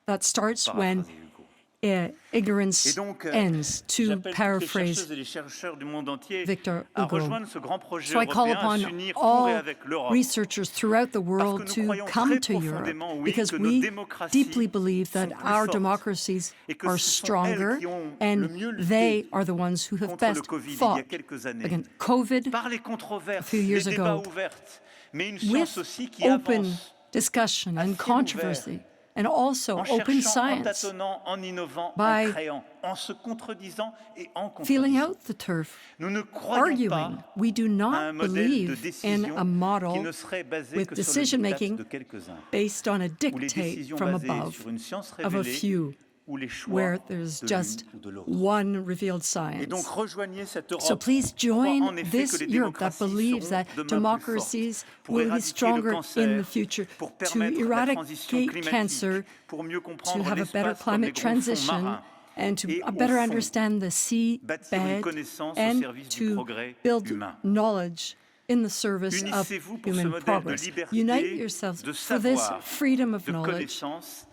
Speaker 2: that starts when
Speaker 1: Paraphraser Hugo.
Speaker 2: ignorance
Speaker 1: Et donc,
Speaker 2: ends, to
Speaker 1: j'appelle toutes les
Speaker 2: paraphrase
Speaker 1: chercheuses et les chercheurs du monde entier
Speaker 2: Victor
Speaker 1: à
Speaker 2: Hugo.
Speaker 1: rejoindre ce grand projet
Speaker 2: So I call
Speaker 1: européen, à
Speaker 2: upon
Speaker 1: s'unir pour et
Speaker 2: all
Speaker 1: avec l'Europe.
Speaker 2: researchers throughout the
Speaker 1: Parce que
Speaker 2: world
Speaker 1: nous
Speaker 2: to
Speaker 1: croyons
Speaker 2: come
Speaker 1: très
Speaker 2: to Europe,
Speaker 1: profondément, oui,
Speaker 2: because
Speaker 1: que nos
Speaker 2: we
Speaker 1: démocraties
Speaker 2: deeply believe that
Speaker 1: sont plus
Speaker 2: our
Speaker 1: fortes
Speaker 2: democracies
Speaker 1: et que
Speaker 2: are
Speaker 1: ce sont elles
Speaker 2: stronger,
Speaker 1: qui ont
Speaker 2: and
Speaker 1: le mieux lutté
Speaker 2: they are the ones who have
Speaker 1: contre le
Speaker 2: best
Speaker 1: Covid il y a
Speaker 2: fought
Speaker 1: quelques années.
Speaker 2: against COVID
Speaker 1: Par les controverses,
Speaker 2: few
Speaker 1: les
Speaker 2: years
Speaker 1: débats
Speaker 2: ago,
Speaker 1: ouverts, mais une
Speaker 2: with
Speaker 1: science aussi qui
Speaker 2: open
Speaker 1: avance
Speaker 2: discussion
Speaker 1: à
Speaker 2: and
Speaker 1: ciel
Speaker 2: controversy, and also
Speaker 1: en
Speaker 2: open
Speaker 1: cherchant, en
Speaker 2: science,
Speaker 1: tâtonnant, en innovant,
Speaker 2: by
Speaker 1: en créant, en se contredisant et en
Speaker 2: feeling
Speaker 1: contredisant.
Speaker 2: out the turf,
Speaker 1: Nous ne croyons
Speaker 2: arguing.
Speaker 1: pas
Speaker 2: We do
Speaker 1: à un
Speaker 2: not
Speaker 1: modèle de
Speaker 2: believe in
Speaker 1: décision
Speaker 2: a
Speaker 1: qui
Speaker 2: model
Speaker 1: ne serait basé
Speaker 2: with
Speaker 1: que sur le
Speaker 2: decision
Speaker 1: diktat
Speaker 2: making
Speaker 1: de quelques-uns,
Speaker 2: based on a
Speaker 1: ou les
Speaker 2: dictate
Speaker 1: décisions
Speaker 2: from
Speaker 1: basées
Speaker 2: above
Speaker 1: sur une science
Speaker 2: of a
Speaker 1: révélée,
Speaker 2: few,
Speaker 1: ou les choix
Speaker 2: where there's
Speaker 1: de
Speaker 2: just
Speaker 1: l'une ou de l'autre.
Speaker 2: one revealed
Speaker 1: Et donc
Speaker 2: science.
Speaker 1: rejoignez cette Europe.
Speaker 2: So please
Speaker 1: qui croit
Speaker 2: join
Speaker 1: en effet que
Speaker 2: this
Speaker 1: les
Speaker 2: Europe that
Speaker 1: démocraties
Speaker 2: believes
Speaker 1: seront
Speaker 2: that
Speaker 1: demain plus
Speaker 2: democracies
Speaker 1: fortes pour
Speaker 2: will be
Speaker 1: éradiquer le
Speaker 2: stronger
Speaker 1: cancer,
Speaker 2: in the future,
Speaker 1: pour
Speaker 2: to
Speaker 1: permettre la transition
Speaker 2: eradicate
Speaker 1: climatique,
Speaker 2: cancer,
Speaker 1: pour mieux
Speaker 2: to
Speaker 1: comprendre
Speaker 2: have a better
Speaker 1: l'espace comme les
Speaker 2: climate
Speaker 1: grands fonds
Speaker 2: transition,
Speaker 1: marins,
Speaker 2: and to
Speaker 1: et au
Speaker 2: better
Speaker 1: fond,
Speaker 2: understand the sea
Speaker 1: bâtir une
Speaker 2: bed,
Speaker 1: connaissance au
Speaker 2: and
Speaker 1: service du
Speaker 2: to
Speaker 1: progrès
Speaker 2: build
Speaker 1: humain.
Speaker 2: knowledge in the service of
Speaker 1: Unissez-vous pour ce
Speaker 2: human
Speaker 1: modèle de
Speaker 2: progress.
Speaker 1: liberté,
Speaker 2: Unite yourselves
Speaker 1: de
Speaker 2: for this
Speaker 1: savoir,
Speaker 2: freedom of
Speaker 1: de
Speaker 2: knowledge
Speaker 1: connaissance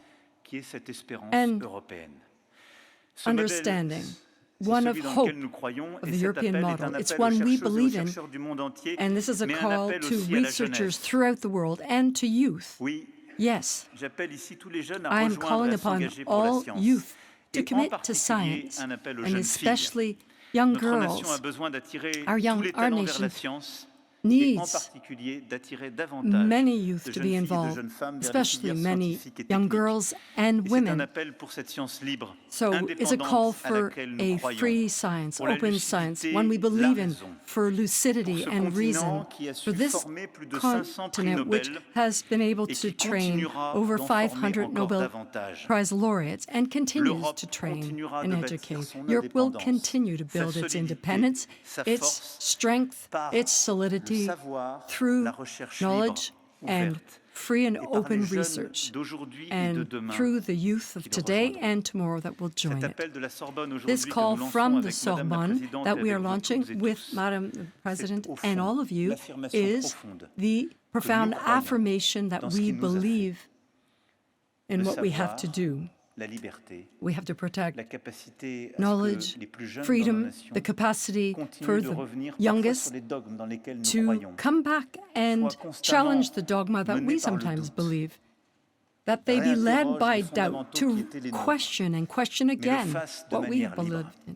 Speaker 1: qui est cette espérance
Speaker 2: and
Speaker 1: européenne. Ce modèle,
Speaker 2: understanding,
Speaker 1: c'est
Speaker 2: one
Speaker 1: celui
Speaker 2: of
Speaker 1: dans
Speaker 2: hope
Speaker 1: lequel nous croyons,
Speaker 2: of
Speaker 1: et
Speaker 2: the
Speaker 1: cet
Speaker 2: European
Speaker 1: appel est
Speaker 2: model.
Speaker 1: un
Speaker 2: It's
Speaker 1: appel aux
Speaker 2: one we
Speaker 1: chercheuses et aux
Speaker 2: believe in,
Speaker 1: chercheurs du monde entier,
Speaker 2: and this is a
Speaker 1: mais un
Speaker 2: call
Speaker 1: appel
Speaker 2: to
Speaker 1: aussi à la
Speaker 2: researchers
Speaker 1: jeunesse.
Speaker 2: throughout the world and to youth.
Speaker 1: Oui,
Speaker 2: Yes,
Speaker 1: j'appelle ici tous les jeunes à
Speaker 2: I am
Speaker 1: rejoindre et
Speaker 2: calling
Speaker 1: à
Speaker 2: upon
Speaker 1: s'engager pour la
Speaker 2: all
Speaker 1: science.
Speaker 2: youth to
Speaker 1: Et en
Speaker 2: commit to
Speaker 1: particulier,
Speaker 2: science,
Speaker 1: un appel aux
Speaker 2: and
Speaker 1: jeunes filles.
Speaker 2: especially young
Speaker 1: Notre nation a
Speaker 2: girls
Speaker 1: besoin d'attirer
Speaker 2: Our
Speaker 1: tous les
Speaker 2: our
Speaker 1: talents vers
Speaker 2: nation
Speaker 1: la science, et en
Speaker 2: needs
Speaker 1: particulier d'attirer davantage
Speaker 2: many youth
Speaker 1: de
Speaker 2: to
Speaker 1: jeunes
Speaker 2: be
Speaker 1: filles et de
Speaker 2: involved,
Speaker 1: jeunes femmes vers les
Speaker 2: especially
Speaker 1: filières
Speaker 2: many
Speaker 1: scientifiques et
Speaker 2: young
Speaker 1: techniques.
Speaker 2: girls and
Speaker 1: Et c'est un
Speaker 2: women.
Speaker 1: appel pour cette science libre,
Speaker 2: So it's a
Speaker 1: indépendante
Speaker 2: call
Speaker 1: à
Speaker 2: for
Speaker 1: laquelle nous
Speaker 2: a
Speaker 1: croyons,
Speaker 2: free science,
Speaker 1: pour la
Speaker 2: open science,
Speaker 1: lucidité,
Speaker 2: one we
Speaker 1: la
Speaker 2: believe in,
Speaker 1: raison.
Speaker 2: for
Speaker 1: Pour
Speaker 2: lucidity
Speaker 1: ce
Speaker 2: and reason,
Speaker 1: continent qui a
Speaker 2: for
Speaker 1: su
Speaker 2: this
Speaker 1: former plus de 500 prix
Speaker 2: continent which
Speaker 1: Nobel
Speaker 2: has been able
Speaker 1: et
Speaker 2: to
Speaker 1: qui
Speaker 2: train
Speaker 1: continuera
Speaker 2: over
Speaker 1: d'en former
Speaker 2: 500
Speaker 1: encore
Speaker 2: Nobel
Speaker 1: davantage.
Speaker 2: Prize laureates and continues
Speaker 1: L'Europe
Speaker 2: to train
Speaker 1: continuera
Speaker 2: and
Speaker 1: de bâtir
Speaker 2: educate.
Speaker 1: son
Speaker 2: Europe will
Speaker 1: indépendance,
Speaker 2: continue to
Speaker 1: sa
Speaker 2: build its
Speaker 1: solidité,
Speaker 2: independence,
Speaker 1: sa
Speaker 2: its
Speaker 1: force,
Speaker 2: strength,
Speaker 1: par
Speaker 2: its
Speaker 1: le
Speaker 2: solidity
Speaker 1: savoir,
Speaker 2: through
Speaker 1: la recherche
Speaker 2: knowledge
Speaker 1: libre,
Speaker 2: and
Speaker 1: ouverte,
Speaker 2: free and
Speaker 1: et par
Speaker 2: open
Speaker 1: les jeunes
Speaker 2: research,
Speaker 1: d'aujourd'hui et de
Speaker 2: and
Speaker 1: demain
Speaker 2: through the youth of
Speaker 1: qui le
Speaker 2: today
Speaker 1: rejoindront.
Speaker 2: and tomorrow that will join
Speaker 1: Cet
Speaker 2: it.
Speaker 1: appel de la Sorbonne
Speaker 2: This
Speaker 1: aujourd'hui que
Speaker 2: call
Speaker 1: nous lançons
Speaker 2: from the
Speaker 1: avec Madame la
Speaker 2: Sorbonne
Speaker 1: Présidente
Speaker 2: that
Speaker 1: et
Speaker 2: we are
Speaker 1: avec vous
Speaker 2: launching
Speaker 1: toutes et
Speaker 2: with
Speaker 1: tous,
Speaker 2: Madame the President
Speaker 1: au
Speaker 2: and
Speaker 1: fond
Speaker 2: all of you
Speaker 1: l'affirmation
Speaker 2: is
Speaker 1: profonde
Speaker 2: the profound
Speaker 1: nous croyons
Speaker 2: affirmation that
Speaker 1: dans ce
Speaker 2: we
Speaker 1: qui nous a fait.
Speaker 2: believe in
Speaker 1: Le
Speaker 2: what we have to
Speaker 1: savoir,
Speaker 2: do.
Speaker 1: la liberté,
Speaker 2: We have to protect
Speaker 1: la capacité à ce
Speaker 2: knowledge,
Speaker 1: que les plus jeunes dans nos
Speaker 2: freedom,
Speaker 1: nations
Speaker 2: the capacity
Speaker 1: continuent
Speaker 2: for
Speaker 1: de
Speaker 2: the
Speaker 1: revenir parfois
Speaker 2: youngest
Speaker 1: sur les dogmes dans lesquels nous
Speaker 2: to
Speaker 1: croyons,
Speaker 2: come back and
Speaker 1: soient constamment
Speaker 2: challenge the dogma that
Speaker 1: menés
Speaker 2: we
Speaker 1: par le
Speaker 2: sometimes
Speaker 1: doute,
Speaker 2: believe, that they be led
Speaker 1: réinterrogent
Speaker 2: by
Speaker 1: les
Speaker 2: doubt,
Speaker 1: fondamentaux qui
Speaker 2: to
Speaker 1: étaient les nôtres,
Speaker 2: question and question again
Speaker 1: fassent de
Speaker 2: what we have
Speaker 1: manière libre,
Speaker 2: believed in,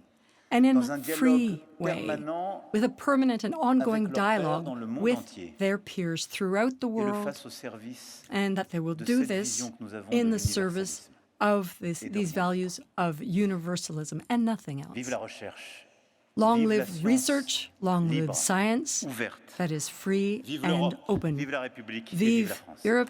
Speaker 2: and in
Speaker 1: dans un
Speaker 2: a
Speaker 1: dialogue
Speaker 2: free way,
Speaker 1: permanent
Speaker 2: with a permanent and ongoing
Speaker 1: avec leurs pairs
Speaker 2: dialogue
Speaker 1: dans le monde
Speaker 2: with
Speaker 1: entier,
Speaker 2: their peers throughout the
Speaker 1: et le
Speaker 2: world,
Speaker 1: fassent au service
Speaker 2: and that they will
Speaker 1: de
Speaker 2: do
Speaker 1: cette
Speaker 2: this
Speaker 1: vision que nous avons
Speaker 2: in
Speaker 1: de
Speaker 2: the service
Speaker 1: l'universalisme.
Speaker 2: of
Speaker 1: Et de
Speaker 2: these
Speaker 1: rien.
Speaker 2: values of universalism and nothing
Speaker 1: Vive
Speaker 2: else.
Speaker 1: la recherche,
Speaker 2: Long
Speaker 1: vive la
Speaker 2: live
Speaker 1: science
Speaker 2: research, long live
Speaker 1: libre,
Speaker 2: science
Speaker 1: ouverte.
Speaker 2: that is free
Speaker 1: Vive
Speaker 2: and
Speaker 1: l'Europe,
Speaker 2: open.
Speaker 1: vive la République et vive la
Speaker 2: Vive
Speaker 1: France.
Speaker 2: Europe,